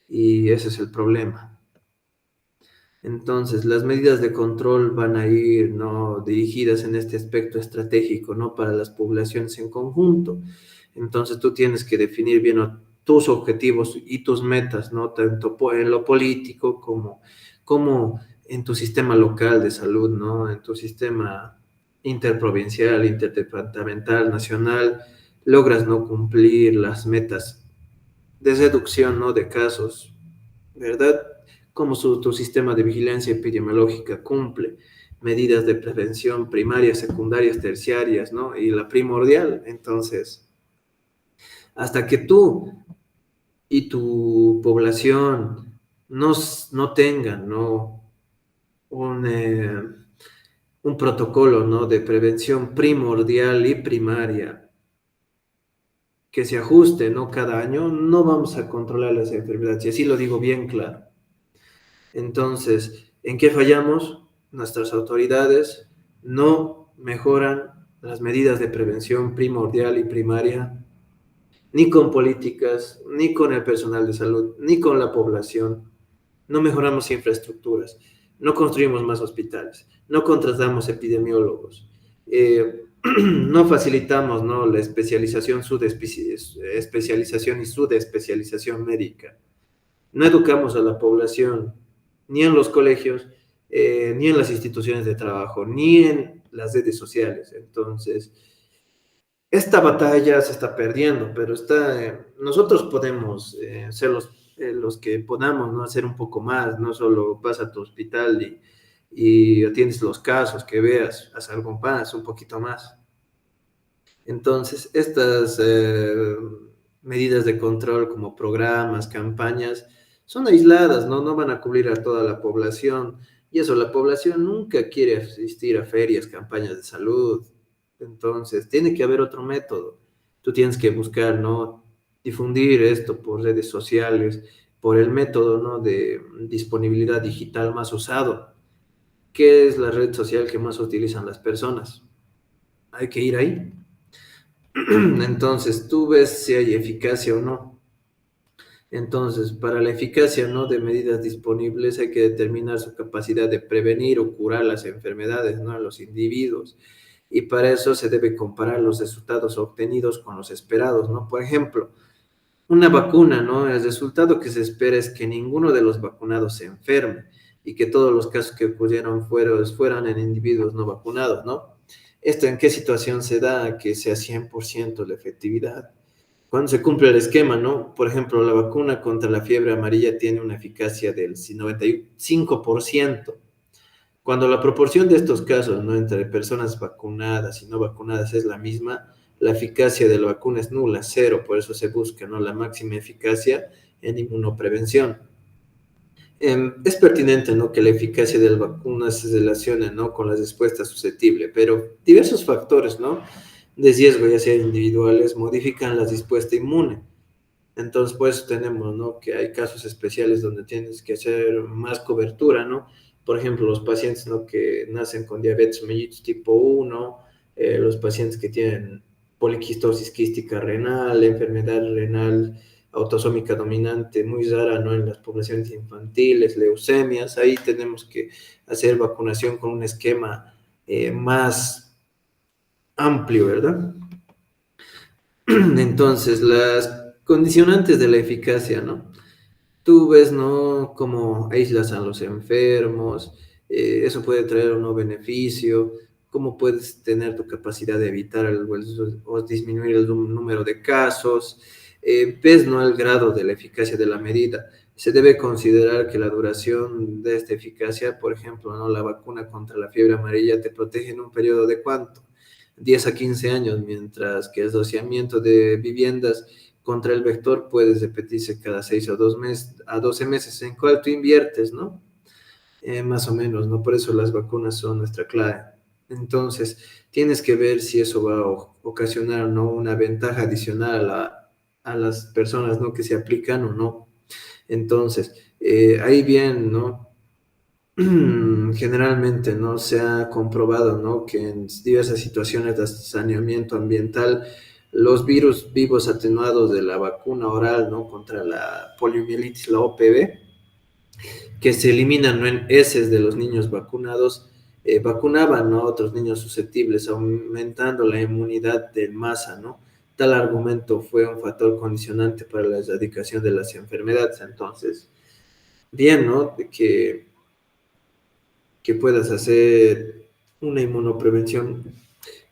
y ese es el problema. Entonces, las medidas de control van a ir, ¿no? Dirigidas en este aspecto estratégico, ¿no? Para las poblaciones en conjunto. Entonces, tú tienes que definir bien, ¿no? Tus objetivos y tus metas, ¿no? Tanto en lo político como en tu sistema local de salud, ¿no? En tu sistema interprovincial, interdepartamental, nacional, logras no cumplir las metas de reducción, ¿no? De casos, ¿verdad? Como tu sistema de vigilancia epidemiológica cumple medidas de prevención primarias, secundarias, terciarias, ¿no? Y la primordial. Entonces, hasta que tú y tu población no tengan, ¿no? Un, eh, un protocolo, ¿no? De prevención primordial y primaria que se ajuste, ¿no? Cada año, no vamos a controlar las enfermedades. Y así lo digo bien claro. Entonces, ¿en qué fallamos? Nuestras autoridades no mejoran las medidas de prevención primordial y primaria, ni con políticas, ni con el personal de salud, ni con la población. No mejoramos infraestructuras, no construimos más hospitales, no contratamos epidemiólogos, no facilitamos, ¿no? La especialización, especialización y subespecialización médica. No educamos a la población ni en los colegios, ni en las instituciones de trabajo, ni en las redes sociales. Entonces, esta batalla se está perdiendo, pero nosotros podemos ser los que podamos, ¿no? Hacer un poco más, no solo vas a tu hospital y atiendes los casos que veas, haz algo más, un poquito más. Entonces, estas medidas de control como programas, campañas, son aisladas, ¿no? No van a cubrir a toda la población. Y eso, la población nunca quiere asistir a ferias, campañas de salud. Entonces, tiene que haber otro método. Tú tienes que buscar, ¿no? Difundir esto por redes sociales, por el método, ¿no? De disponibilidad digital más usado. ¿Qué es la red social que más utilizan las personas? Hay que ir ahí. Entonces, tú ves si hay eficacia o no. Entonces, para la eficacia no de medidas disponibles hay que determinar su capacidad de prevenir o curar las enfermedades, ¿no? En los individuos. Y para eso se debe comparar los resultados obtenidos con los esperados, ¿no? Por ejemplo, una vacuna, ¿no? El resultado que se espera es que ninguno de los vacunados se enferme y que todos los casos que ocurrieron fueran en individuos no vacunados, ¿no? ¿Esto en qué situación se da que sea 100% la efectividad? Cuando se cumple el esquema, ¿no? Por ejemplo, la vacuna contra la fiebre amarilla tiene una eficacia del 95%. Cuando la proporción de estos casos, ¿no? Entre personas vacunadas y no vacunadas es la misma, la eficacia de la vacuna es nula, cero, por eso se busca, ¿no? La máxima eficacia en inmunoprevención. Es pertinente, ¿no? Que la eficacia de las vacunas se relacione, ¿no? Con la respuesta susceptible, pero diversos factores, ¿no? De riesgo, ya sean individuales, modifican la respuesta inmune. Entonces, por eso tenemos, ¿no? Que hay casos especiales donde tienes que hacer más cobertura, ¿no? Por ejemplo, los pacientes, ¿no? Que nacen con diabetes mellitus tipo 1, los pacientes que tienen poliquistosis quística renal, enfermedad renal autosómica dominante muy rara, ¿no? En las poblaciones infantiles, leucemias, ahí tenemos que hacer vacunación con un esquema más amplio, ¿verdad? Entonces, las condicionantes de la eficacia, ¿no? Tú ves, ¿no? Cómo aíslas a los enfermos, eso puede traer un nuevo beneficio, cómo puedes tener tu capacidad de evitar o disminuir el número de casos, ves, ¿no? El grado de la eficacia de la medida. Se debe considerar que la duración de esta eficacia, por ejemplo, ¿no? La vacuna contra la fiebre amarilla te protege en un periodo de ¿cuánto? 10 a 15 años, mientras que el rociamiento de viviendas contra el vector puedes repetirse cada 6 o 2 meses, a 12 meses, en cual tú inviertes, ¿no? Más o menos, ¿no? Por eso las vacunas son nuestra clave. Entonces, tienes que ver si eso va a ocasionar, ¿no? Una ventaja adicional a las personas, ¿no? Que se aplican o no. Entonces, ahí bien, ¿no? Generalmente no se ha comprobado, ¿no? Que en diversas situaciones de saneamiento ambiental, los virus vivos atenuados de la vacuna oral, ¿no? Contra la poliomielitis, la OPV, que se eliminan, ¿no? En heces de los niños vacunados, vacunaban, ¿no? A otros niños susceptibles, aumentando la inmunidad de masa, ¿no? Tal argumento fue un factor condicionante para la erradicación de las enfermedades. Entonces, bien, ¿no? Que puedas hacer una inmunoprevención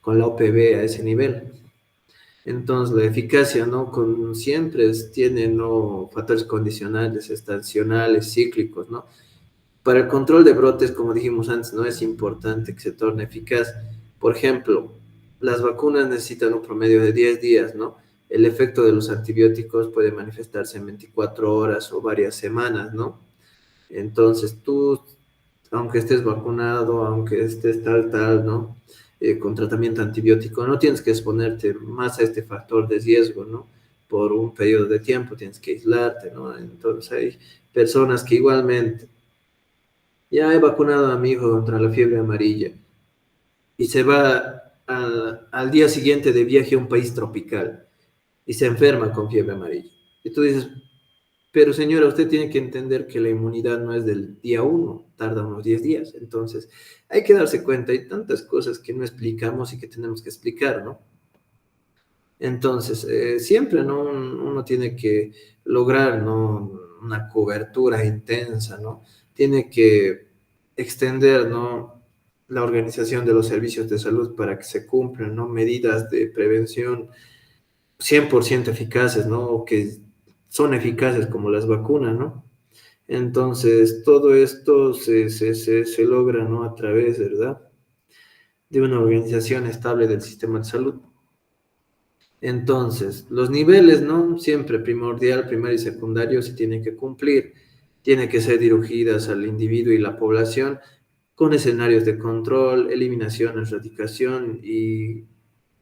con la OPV a ese nivel. Entonces, la eficacia, ¿no? Con, siempre tiene, ¿no? Factores condicionales, estacionales, cíclicos, ¿no? Para el control de brotes, como dijimos antes, no es importante que se torne eficaz. Por ejemplo, las vacunas necesitan un promedio de 10 días, ¿no? El efecto de los antibióticos puede manifestarse en 24 horas o varias semanas, ¿no? Entonces, tú, aunque estés vacunado, aunque estés tal, ¿no? Con tratamiento antibiótico, no tienes que exponerte más a este factor de riesgo, ¿no? Por un periodo de tiempo, tienes que aislarte, ¿no? Entonces, hay personas que igualmente, ya he vacunado a mi hijo contra la fiebre amarilla y se va al día siguiente de viaje a un país tropical y se enferma con fiebre amarilla. Y tú dices, pero señora, usted tiene que entender que la inmunidad no es del día uno, tarda unos 10 días. Entonces, hay que darse cuenta, hay tantas cosas que no explicamos y que tenemos que explicar, ¿no? Entonces, siempre, ¿no? Uno tiene que lograr, ¿no? Una cobertura intensa, ¿no? Tiene que extender, ¿no? La organización de los servicios de salud para que se cumplan, ¿no? Medidas de prevención 100% eficaces, ¿no? O que son eficaces como las vacunas, ¿no? Entonces, todo esto se logra, ¿no? A través, ¿verdad? De una organización estable del sistema de salud. Entonces, los niveles, ¿no? Siempre primordial, primario y secundario se tienen que cumplir. Tienen que ser dirigidas al individuo y la población con escenarios de control, eliminación, erradicación y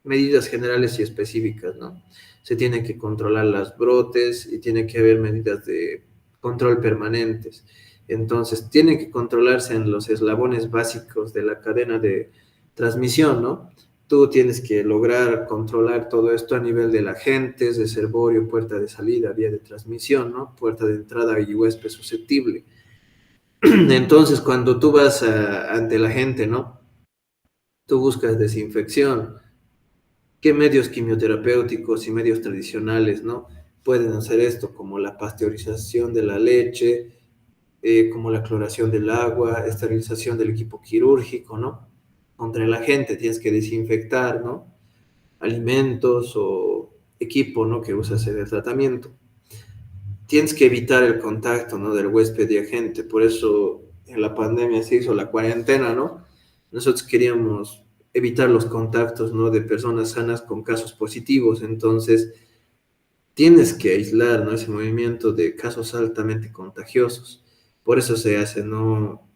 medidas generales y específicas, ¿no? Se tienen que controlar los brotes y tiene que haber medidas de control permanentes. Entonces, tienen que controlarse en los eslabones básicos de la cadena de transmisión, ¿no? Tú tienes que lograr controlar todo esto a nivel de agentes, reservorio, puerta de salida, vía de transmisión, ¿no? Puerta de entrada y huésped susceptible. Entonces, cuando tú vas ante la gente, ¿no? Tú buscas desinfección. ¿Qué medios quimioterapéuticos y medios tradicionales, ¿no? Pueden hacer esto, como la pasteurización de la leche, como la cloración del agua, esterilización del equipo quirúrgico, ¿no? Contra el agente tienes que desinfectar, ¿no? Alimentos o equipo, ¿no? Que usas en el tratamiento. Tienes que evitar el contacto, ¿no? Del huésped y agente. Por eso en la pandemia se hizo la cuarentena, ¿no? Nosotros queríamos evitar los contactos, ¿no? De personas sanas con casos positivos. Entonces, tienes que aislar, ¿no? Ese movimiento de casos altamente contagiosos. Por eso se hacen, ¿no?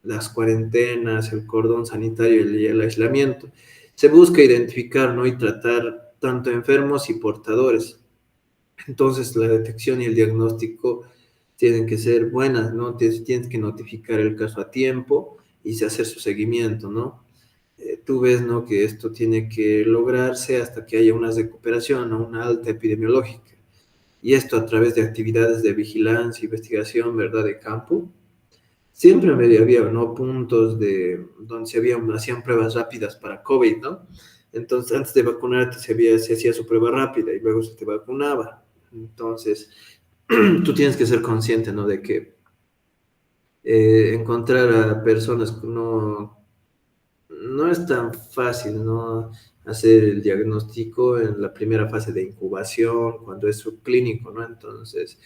Las cuarentenas, el cordón sanitario y el aislamiento. Se busca identificar, ¿no? Y tratar tanto enfermos y portadores. Entonces, la detección y el diagnóstico tienen que ser buenas, ¿no? Tienes que notificar el caso a tiempo y se hacer su seguimiento, ¿no? Tú ves, ¿no? Que esto tiene que lograrse hasta que haya una recuperación, ¿no? Una alta epidemiológica. Y esto a través de actividades de vigilancia, investigación, ¿verdad? De campo. Siempre había, ¿no? Puntos de donde hacían pruebas rápidas para COVID, ¿no? Entonces, antes de vacunarte se hacía su prueba rápida y luego se te vacunaba. Entonces, tú tienes que ser consciente, ¿no? De que encontrar a personas que no es tan fácil, ¿no? Hacer el diagnóstico en la primera fase de incubación, cuando es subclínico, ¿no? Entonces,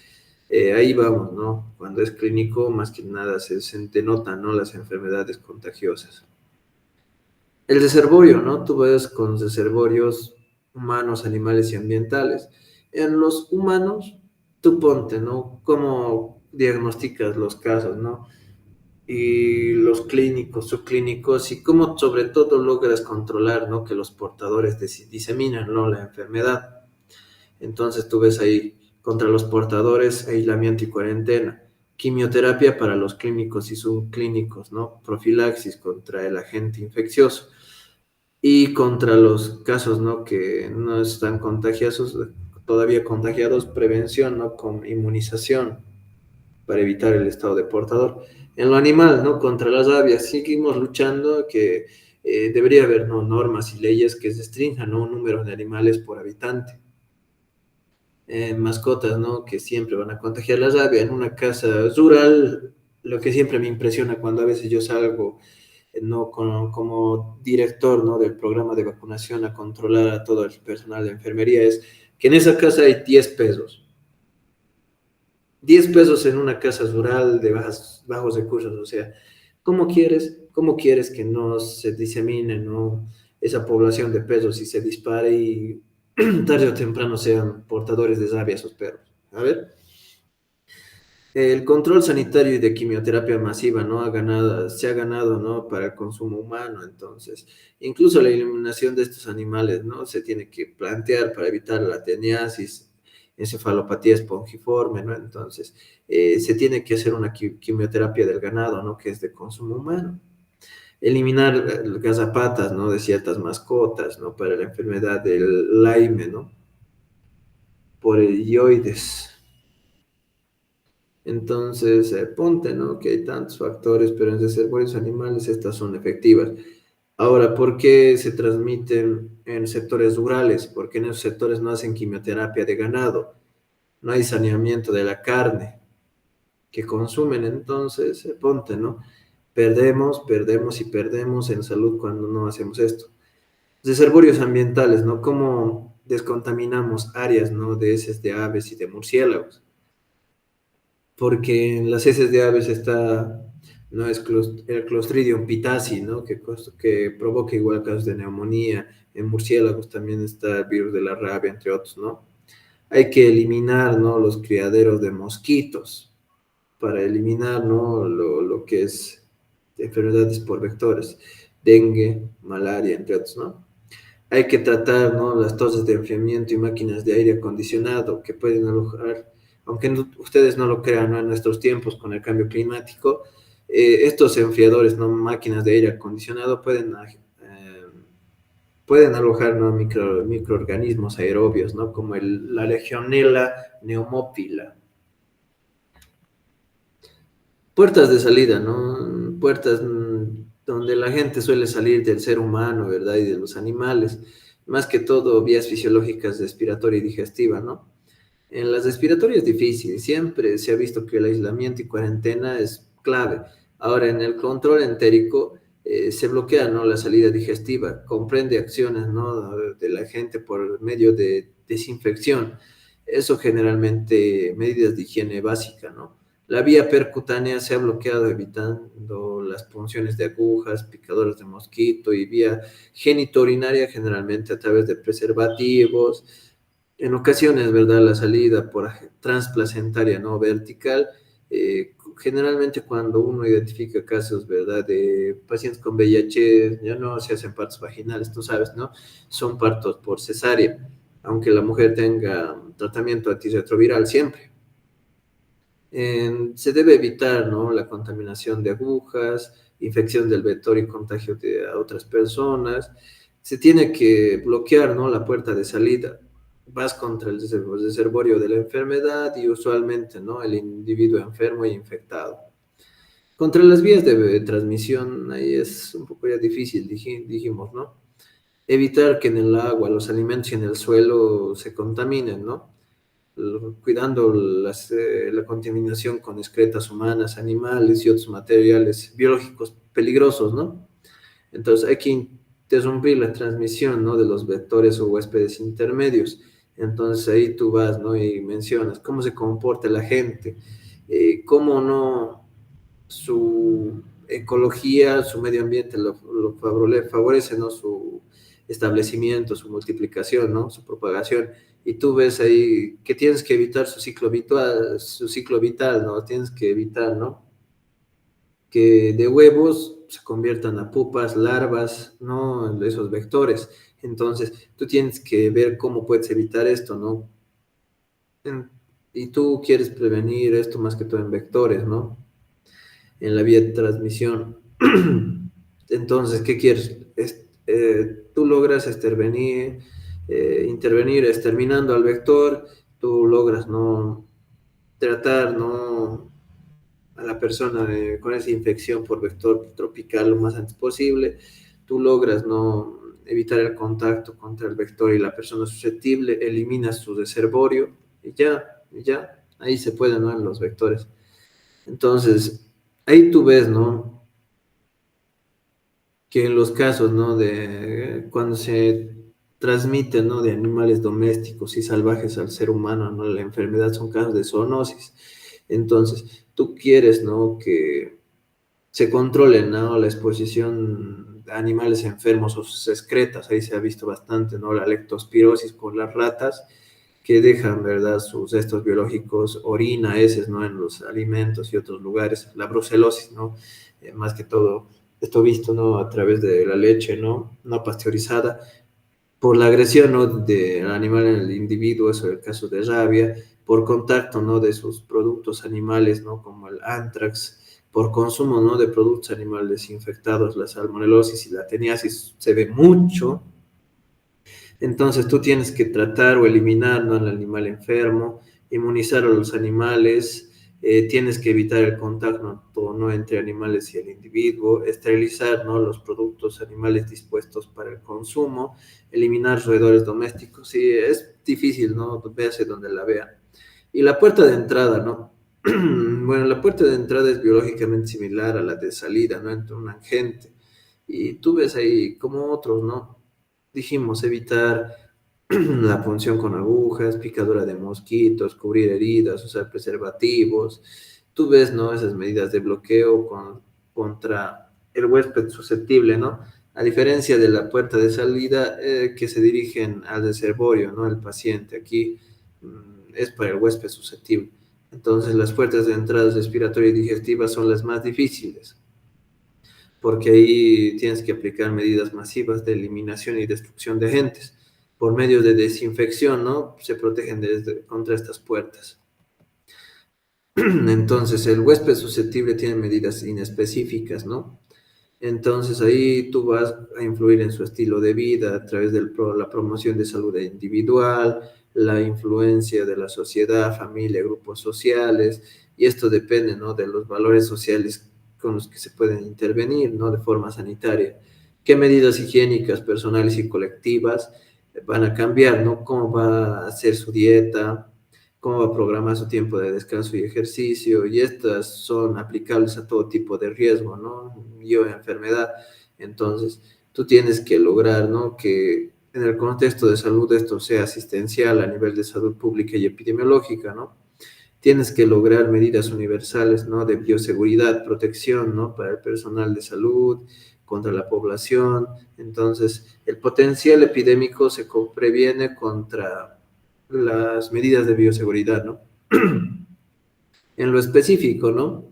ahí vamos, ¿no? Cuando es clínico, más que nada se denotan, ¿no? Las enfermedades contagiosas. El reservorio, ¿no? Tú ves con reservorios humanos, animales y ambientales. En los humanos, tú ponte, ¿no? ¿Cómo diagnosticas los casos, ¿no? Y los clínicos, subclínicos, y cómo sobre todo logras controlar, ¿no? Que los portadores diseminan, ¿no? La enfermedad. Entonces tú ves ahí contra los portadores, aislamiento y cuarentena, quimioterapia para los clínicos y subclínicos, ¿no? Profilaxis contra el agente infeccioso y contra los casos, ¿no? Que no están contagiosos, todavía contagiados, prevención, ¿no? Con inmunización para evitar el estado de portador. En lo animal, ¿no? Contra las avias, seguimos luchando que debería haber, ¿no? Normas y leyes que restrinjan, ¿no? Un número de animales por habitante. Mascotas, ¿no? Que siempre van a contagiar la rabia. En una casa rural, lo que siempre me impresiona cuando a veces yo salgo, ¿no? Como director, ¿no? Del programa de vacunación a controlar a todo el personal de enfermería, es que en esa casa hay 10 pesos. 10 pesos en una casa rural de bajos recursos, o sea, cómo quieres que no se disemine, ¿no? Esa población de pesos y se dispare y tarde o temprano sean portadores de rabia esos perros? A ver, el control sanitario y de quimioterapia masiva, ¿no? Se ha ganado, ¿no? Para el consumo humano, entonces, incluso la eliminación de estos animales, ¿no? Se tiene que plantear para evitar la teniasis, encefalopatía espongiforme, ¿no? Entonces, se tiene que hacer una quimioterapia del ganado, ¿no? Que es de consumo humano. Eliminar gazapatas, ¿no? De ciertas mascotas, ¿no? Para la enfermedad del Lyme, ¿no? Por el yoides. Entonces, ponte, ¿no? Que hay tantos factores, pero en reservorios animales estas son efectivas. Ahora, ¿por qué se transmiten en sectores rurales? Porque en esos sectores no hacen quimioterapia de ganado, no hay saneamiento de la carne que consumen. Entonces, ponte, ¿no? Perdemos y perdemos en salud cuando no hacemos esto. Reservorios ambientales, ¿no? ¿Cómo descontaminamos áreas, ¿no? De heces de aves y de murciélagos? Porque en las heces de aves está, no es el Clostridium pitasi, ¿no? Que provoca igual casos de neumonía. En murciélagos también está el virus de la rabia, entre otros, ¿no? Hay que eliminar, ¿no? Los criaderos de mosquitos para eliminar, ¿no? Lo que es enfermedades por vectores, dengue, malaria, entre otros, ¿no? Hay que tratar, ¿no? Las toses de enfriamiento y máquinas de aire acondicionado que pueden alojar, aunque ustedes no lo crean, ¿no? En nuestros tiempos con el cambio climático, estos enfriadores, ¿no? Máquinas de aire acondicionado pueden alojar, ¿no? Microorganismos aerobios, ¿no? Como la Legionella pneumófila. Puertas de salida, ¿no? Puertas donde la gente suele salir del ser humano, ¿verdad? Y de los animales. Más que todo, vías fisiológicas respiratoria y digestiva, ¿no? En las respiratorias es difícil, siempre se ha visto que el aislamiento y cuarentena es clave. Ahora, en el control entérico se bloquea, ¿no? La salida digestiva, comprende acciones, ¿no? De la gente por medio de desinfección. Eso generalmente medidas de higiene básica, ¿no? La vía percutánea se ha bloqueado evitando las punciones de agujas, picadores de mosquito y vía genitourinaria generalmente a través de preservativos. En ocasiones, ¿verdad? La salida por transplacentaria no vertical, generalmente cuando uno identifica casos, ¿verdad? De pacientes con VIH, ya no se hacen partos vaginales, tú sabes, ¿no? Son partos por cesárea, aunque la mujer tenga tratamiento antirretroviral siempre. Se debe evitar, ¿no? La contaminación de agujas, infección del vector y contagio a otras personas. Se tiene que bloquear, ¿no? La puerta de salida. Vas contra el reservorio de la enfermedad y usualmente, ¿no? El individuo enfermo e infectado. Contra las vías de transmisión, ahí es un poco ya difícil, dijimos, ¿no? Evitar que en el agua, los alimentos y en el suelo se contaminen, ¿no? Cuidando la contaminación con excretas humanas, animales y otros materiales biológicos peligrosos, ¿no? Entonces hay que interrumpir la transmisión, ¿no? De los vectores o huéspedes intermedios. Entonces ahí tú vas, ¿no? Y mencionas cómo se comporta la gente, cómo no su ecología, su medio ambiente favorece, ¿no? Su establecimiento, su multiplicación, ¿no? Su propagación. y tú ves ahí que tienes que evitar su ciclo vital, ¿no? Tienes que evitar, ¿no? Que de huevos se conviertan a pupas, larvas, ¿no? De esos vectores. Entonces, tú tienes que ver cómo puedes evitar esto, ¿no? En- y tú quieres prevenir esto más que todo en vectores, ¿no? En la vía de transmisión. Entonces, ¿qué quieres? Tú logras intervenir exterminando al vector, tú logras no tratar, ¿no? A la persona con esa infección por vector tropical lo más antes posible, tú logras no evitar el contacto contra el vector y la persona susceptible, eliminas su reservorio y ya, ahí se puede, ¿no? En los vectores. Entonces, ahí tú ves, ¿no? Que en los casos, ¿no? De cuando se transmite, ¿no? De animales domésticos y salvajes al ser humano, ¿no? La enfermedad son casos de zoonosis. Entonces, tú quieres, ¿no? Que se controle, ¿no? La exposición a animales enfermos o sus excretas, ahí se ha visto bastante, ¿no? La leptospirosis por las ratas, que dejan, ¿verdad? Sus restos biológicos, orina, heces, ¿no? En los alimentos y otros lugares, la brucelosis, ¿no? Más que todo, esto visto, ¿no? A través de la leche, ¿no? No pasteurizada, por la agresión, ¿no? Del animal en el individuo, eso es el caso de rabia, por contacto, ¿no? De sus productos animales, ¿no? Como el anthrax, por consumo, ¿no? De productos animales infectados, la salmonelosis y la teniasis se ve mucho. Entonces tú tienes que tratar o eliminar, ¿no? Al animal enfermo, inmunizar a los animales, tienes que evitar el contacto, ¿no? Entre animales y el individuo, esterilizar, ¿no? Los productos animales dispuestos para el consumo, eliminar roedores domésticos. Y es difícil, ¿no? Véase donde la vea. Y la puerta de entrada, ¿no? Bueno, la puerta de entrada es biológicamente similar a la de salida, ¿no? Entre un agente. Y tú ves ahí como otros, ¿no? Dijimos evitar la punción con agujas, picadura de mosquitos, cubrir heridas, usar preservativos. Tú ves, ¿no? Esas medidas de bloqueo contra el huésped susceptible, ¿no? A diferencia de la puerta de salida que se dirigen al reservorio, ¿no? El paciente aquí es para el huésped susceptible. Entonces las puertas de entrada respiratoria y digestiva son las más difíciles porque ahí tienes que aplicar medidas masivas de eliminación y destrucción de agentes. Por medio de desinfección, ¿no? Se protegen contra estas puertas. Entonces, el huésped susceptible tiene medidas inespecíficas, ¿no? Entonces ahí tú vas a influir en su estilo de vida a través de la promoción de salud individual, la influencia de la sociedad, familia, grupos sociales, y esto depende, ¿no? De los valores sociales con los que se pueden intervenir, ¿no? De forma sanitaria. ¿Qué medidas higiénicas personales y colectivas van a cambiar, ¿no? ¿Cómo va a ser su dieta? ¿Cómo va a programar su tiempo de descanso y ejercicio? Y estas son aplicables a todo tipo de riesgo, ¿no? Yo enfermedad. Entonces, tú tienes que lograr, ¿no? Que en el contexto de salud esto sea asistencial a nivel de salud pública y epidemiológica, ¿no? Tienes que lograr medidas universales, ¿no? De bioseguridad, protección, ¿no? Para el personal de salud, contra la población. Entonces, el potencial epidémico se previene contra las medidas de bioseguridad, ¿no? En lo específico, ¿no?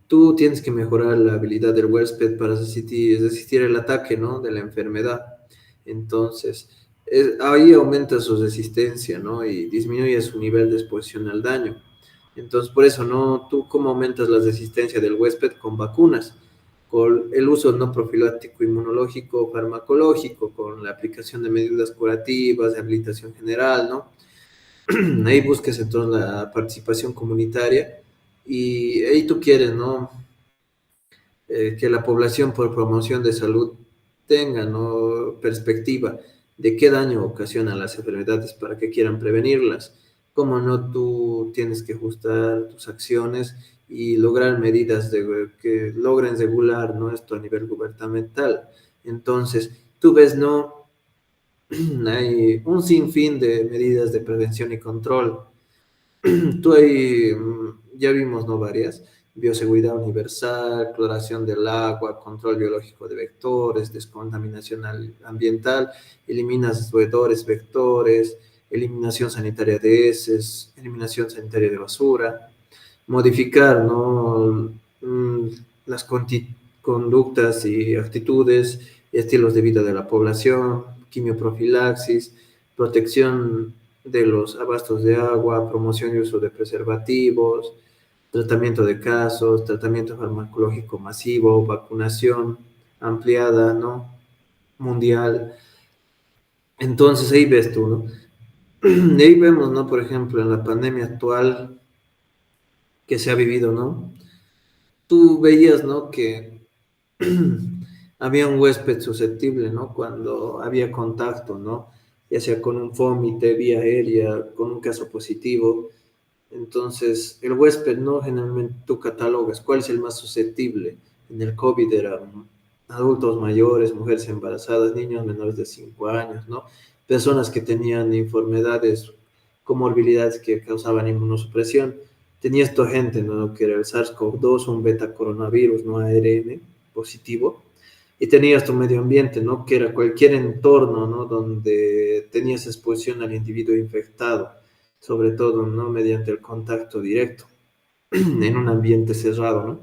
Tú tienes que mejorar la habilidad del huésped para resistir el ataque, ¿no? De la enfermedad. Entonces, ahí aumenta su resistencia, ¿no? Y disminuye su nivel de exposición al daño. Entonces, por eso, ¿no? ¿Tú cómo aumentas la resistencia del huésped? Con vacunas, con el uso no profiláctico inmunológico farmacológico, con la aplicación de medidas curativas, de habilitación general, ¿no? Ahí busques entonces la participación comunitaria y ahí tú quieres, ¿no? Que la población por promoción de salud tenga, ¿no? Perspectiva de qué daño ocasionan las enfermedades para que quieran prevenirlas. Cómo no, tú tienes que ajustar tus acciones y lograr medidas que logren regular, ¿no? Esto a nivel gubernamental. Entonces, tú ves, ¿no? Hay un sinfín de medidas de prevención y control. Tú ahí ya vimos, ¿no? Varias. Bioseguridad universal, cloración del agua, control biológico de vectores, descontaminación ambiental, eliminas roedores, vectores, eliminación sanitaria de heces, eliminación sanitaria de basura, modificar, ¿no? Las conductas y actitudes y estilos de vida de la población, quimioprofilaxis, protección de los abastos de agua, promoción y uso de preservativos, tratamiento de casos, tratamiento farmacológico masivo, vacunación ampliada, ¿no? Mundial. Entonces ahí ves tú, ¿no? Y ahí vemos, ¿no? Por ejemplo, en la pandemia actual que se ha vivido, ¿no? Tú veías, ¿no? Que había un huésped susceptible, ¿no? Cuando había contacto, ¿no? Ya sea con un vómite, vía aérea, con un caso positivo. Entonces, el huésped, ¿no? Generalmente tú catalogas cuál es el más susceptible. En el COVID eran adultos mayores, mujeres embarazadas, niños menores de 5 años, ¿no? Personas que tenían enfermedades, comorbilidades que causaban inmunosupresión. Tenía esta gente, ¿no? Que era el SARS-CoV-2, un beta coronavirus, ¿no? ARN positivo. Y tenías tu medio ambiente, ¿no? Que era cualquier entorno, ¿no? Donde tenías exposición al individuo infectado, sobre todo, ¿no? Mediante el contacto directo, en un ambiente cerrado, ¿no?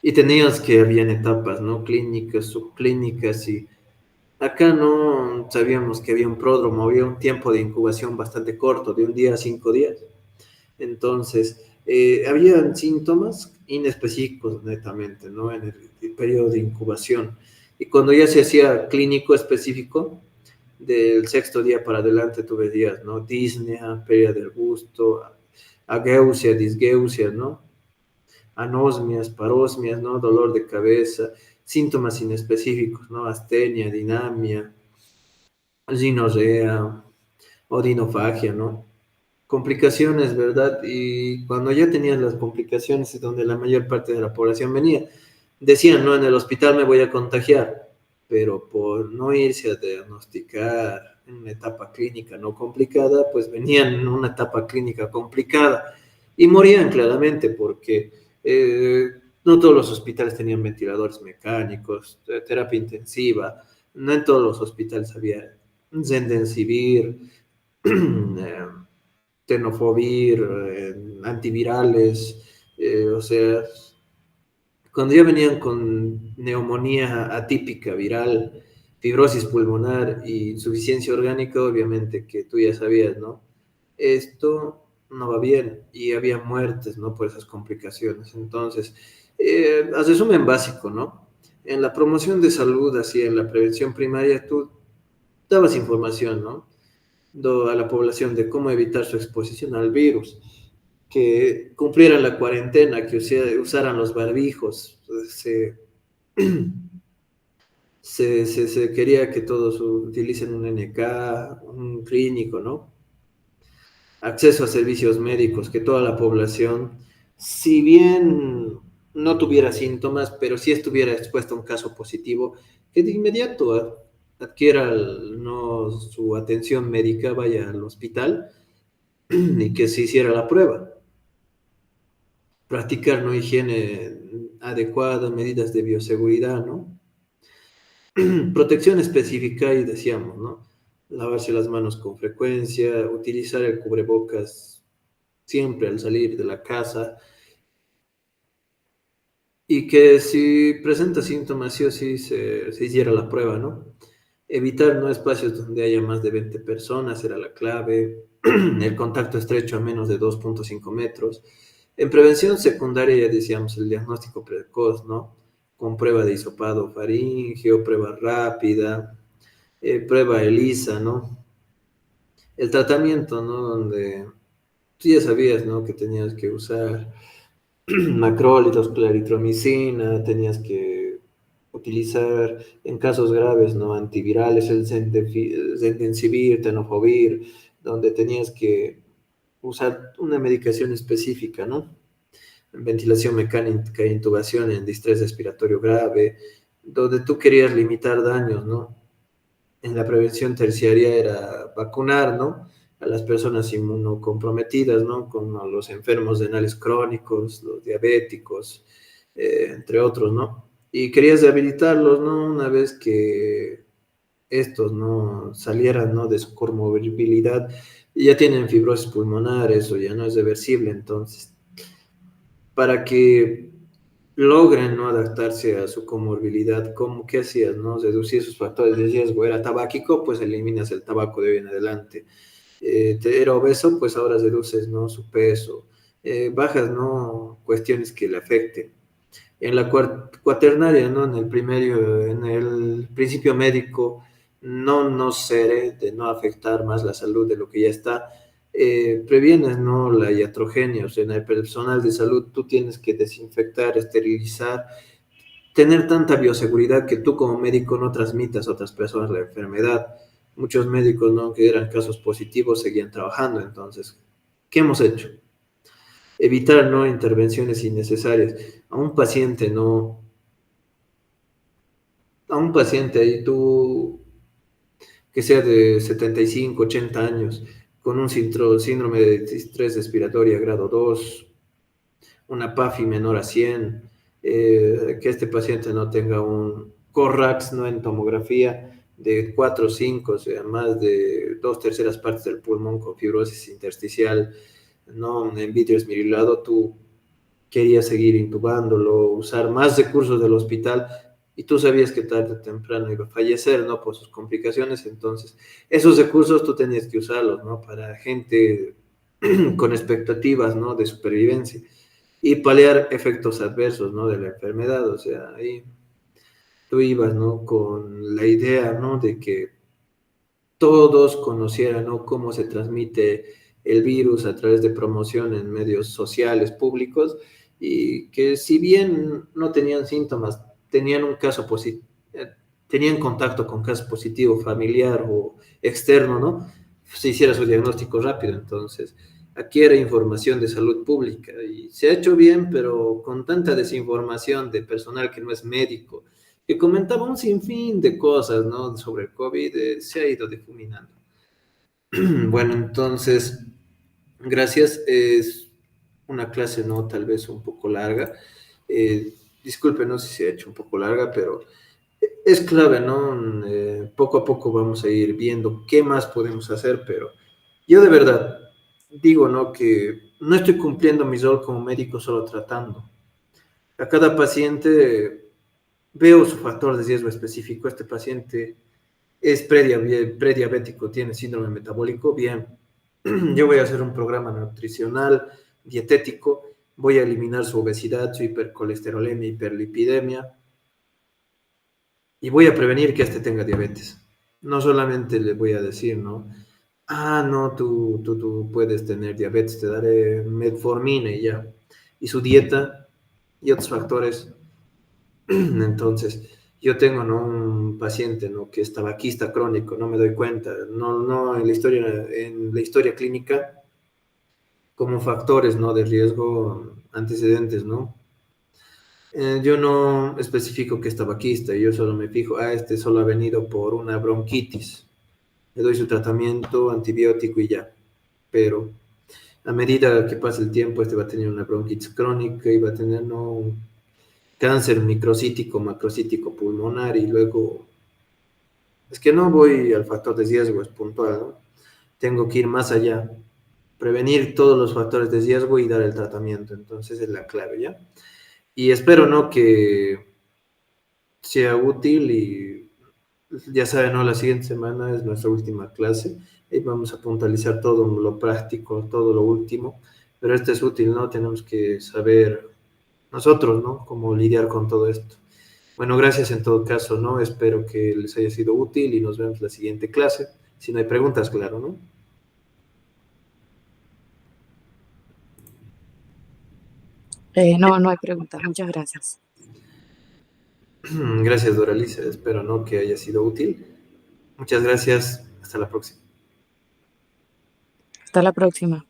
Y tenías que habían etapas, ¿no? Clínicas, subclínicas, y acá no sabíamos que había un pródromo, había un tiempo de incubación bastante corto, de 1 día a 5 días. Entonces, habían síntomas inespecíficos netamente, ¿no? En el periodo de incubación. Y cuando ya se hacía clínico específico, del sexto día para adelante tú veías, ¿no? Disnea, pérdida del gusto, ageusia, disgeusia, ¿no? Anosmias, parosmias, ¿no? Dolor de cabeza, síntomas inespecíficos, ¿no? Astenia, dinamia, ginorrea, odinofagia, ¿no? Complicaciones, ¿verdad? Y cuando ya tenías las complicaciones es donde la mayor parte de la población venía. Decían, no, en el hospital me voy a contagiar, pero por no irse a diagnosticar en una etapa clínica no complicada, pues venían en una etapa clínica complicada y morían claramente porque no todos los hospitales tenían ventiladores mecánicos, terapia intensiva, no en todos los hospitales había Remdesivir, tenofovir, antivirales, o sea, cuando ya venían con neumonía atípica viral, fibrosis pulmonar y insuficiencia orgánica, obviamente que tú ya sabías, ¿no? Esto no va bien y había muertes, ¿no? Por esas complicaciones. Entonces, a resumen básico, ¿no? En la promoción de salud, así en la prevención primaria, tú dabas información, ¿no? A la población de cómo evitar su exposición al virus, que cumplieran la cuarentena, que usaran los barbijos. Se quería que todos utilicen un NK, un clínico, ¿no? Acceso a servicios médicos, que toda la población, si bien no tuviera síntomas, pero si estuviera expuesto a un caso positivo, que de inmediato adquiera no, su atención médica, vaya al hospital y que se hiciera la prueba. Practicar, ¿no? Higiene adecuada, medidas de bioseguridad, ¿no? Protección específica y decíamos, ¿no? Lavarse las manos con frecuencia, utilizar el cubrebocas siempre al salir de la casa y que si presenta síntomas sí o sí se hiciera la prueba, ¿no? Evitar no espacios donde haya más de 20 personas era la clave, el contacto estrecho a menos de 2,5 metros. En prevención secundaria ya decíamos el diagnóstico precoz, ¿no? Con prueba de hisopado faríngeo, prueba rápida, prueba ELISA, ¿no? El tratamiento, ¿no? Donde tú ya sabías, ¿no? Que tenías que usar macrólidos, claritromicina, tenías que utilizar en casos graves, ¿no? Antivirales, el Remdesivir, tenofovir, donde tenías que usar una medicación específica, ¿no? Ventilación mecánica, intubación en distrés respiratorio grave, donde tú querías limitar daños, ¿no? En la prevención terciaria era vacunar, ¿no? A las personas inmunocomprometidas, ¿no? Como los enfermos renales crónicos, los diabéticos, entre otros, ¿no? Y querías rehabilitarlos, ¿no? Una vez que estos no salieran, ¿no?, de su comorbilidad, y ya tienen fibrosis pulmonar, eso ya no es reversible. Entonces, para que logren, ¿no?, adaptarse a su comorbilidad, ¿cómo, qué hacías, no? Reducir sus factores de riesgo. Era tabáquico, pues eliminas el tabaco de hoy en adelante. Era obeso, pues ahora reduces, ¿no?, su peso. Bajas, ¿no?, cuestiones que le afecten. En la cuaternaria, ¿no?, en el principio médico, no nos seré de no afectar más la salud de lo que ya está. Previenes, ¿no?, la iatrogenia. O sea, en el personal de salud tú tienes que desinfectar, esterilizar, tener tanta bioseguridad que tú como médico no transmitas a otras personas la enfermedad. Muchos médicos, ¿no?, que eran casos positivos seguían trabajando. Entonces, ¿qué hemos hecho? Evitar, ¿no?, intervenciones innecesarias. A un paciente, ¿no? A un paciente ahí tú, que sea de 75, 80 años, con un síndrome de distrés respiratoria grado 2, una PAFI menor a 100, que este paciente no tenga un CORRAX, no, en tomografía de 4 o 5, o sea, más de 2/3 partes del pulmón con fibrosis intersticial, no en vidrio esmerilado, tú querías seguir intubándolo, usar más recursos del hospital, y tú sabías que tarde o temprano iba a fallecer, ¿no?, por sus complicaciones. Entonces, esos recursos tú tenías que usarlos, ¿no?, para gente con expectativas, ¿no?, de supervivencia, y paliar efectos adversos, ¿no?, de la enfermedad. O sea, ahí tú ibas, ¿no?, con la idea, ¿no?, de que todos conocieran, ¿no?, cómo se transmite el virus a través de promoción en medios sociales públicos, y que si bien no tenían síntomas, tenían un caso positivo, tenían contacto con caso positivo familiar o externo, ¿no?, se hiciera su diagnóstico rápido. Entonces, aquí era información de salud pública y se ha hecho bien, pero con tanta desinformación de personal que no es médico, que comentaba un sinfín de cosas, ¿no?, sobre el COVID, se ha ido difuminando. Bueno, entonces, gracias. Es una clase, ¿no?, tal vez un poco larga. Disculpe, no sé si se ha hecho un poco larga, pero es clave, ¿no? Poco a poco vamos a ir viendo qué más podemos hacer, pero yo de verdad digo, ¿no?, que no estoy cumpliendo mi rol como médico solo tratando. A cada paciente veo su factor de riesgo específico. Este paciente es prediabético, tiene síndrome metabólico, bien, yo voy a hacer un programa nutricional, dietético, voy a eliminar su obesidad, su hipercolesterolemia, hiperlipidemia, y voy a prevenir que éste tenga diabetes. No solamente le voy a decir, ¿no?, ah, no, tú puedes tener diabetes, te daré metformina y ya. Y su dieta y otros factores. Entonces, yo tengo, ¿no?, un paciente, ¿no?, que es tabaquista crónico, no me doy cuenta, no en la historia clínica, como factores, ¿no?, de riesgo, antecedentes, ¿no? Yo no especifico que es tabaquista, yo solo me fijo, este solo ha venido por una bronquitis, le doy su tratamiento antibiótico y ya. Pero a medida que pasa el tiempo, este va a tener una bronquitis crónica y va a tener, ¿no?, un cáncer microcítico, macrocítico pulmonar, y luego, es que no voy al factor de riesgo, es puntual, ¿no? Tengo que ir más allá, prevenir todos los factores de riesgo y dar el tratamiento. Entonces es la clave, ¿ya? Y espero, ¿no?, que sea útil. Y ya saben, ¿no?, la siguiente semana es nuestra última clase y vamos a puntualizar todo lo práctico, todo lo último, pero este es útil, ¿no? Tenemos que saber nosotros, ¿no?, cómo lidiar con todo esto. Bueno, gracias en todo caso, ¿no? Espero que les haya sido útil y nos vemos en la siguiente clase. Si no hay preguntas, claro, ¿no? No, no hay preguntas. Muchas gracias. Gracias, Doralice. Espero, ¿no?, que haya sido útil. Muchas gracias. Hasta la próxima. Hasta la próxima.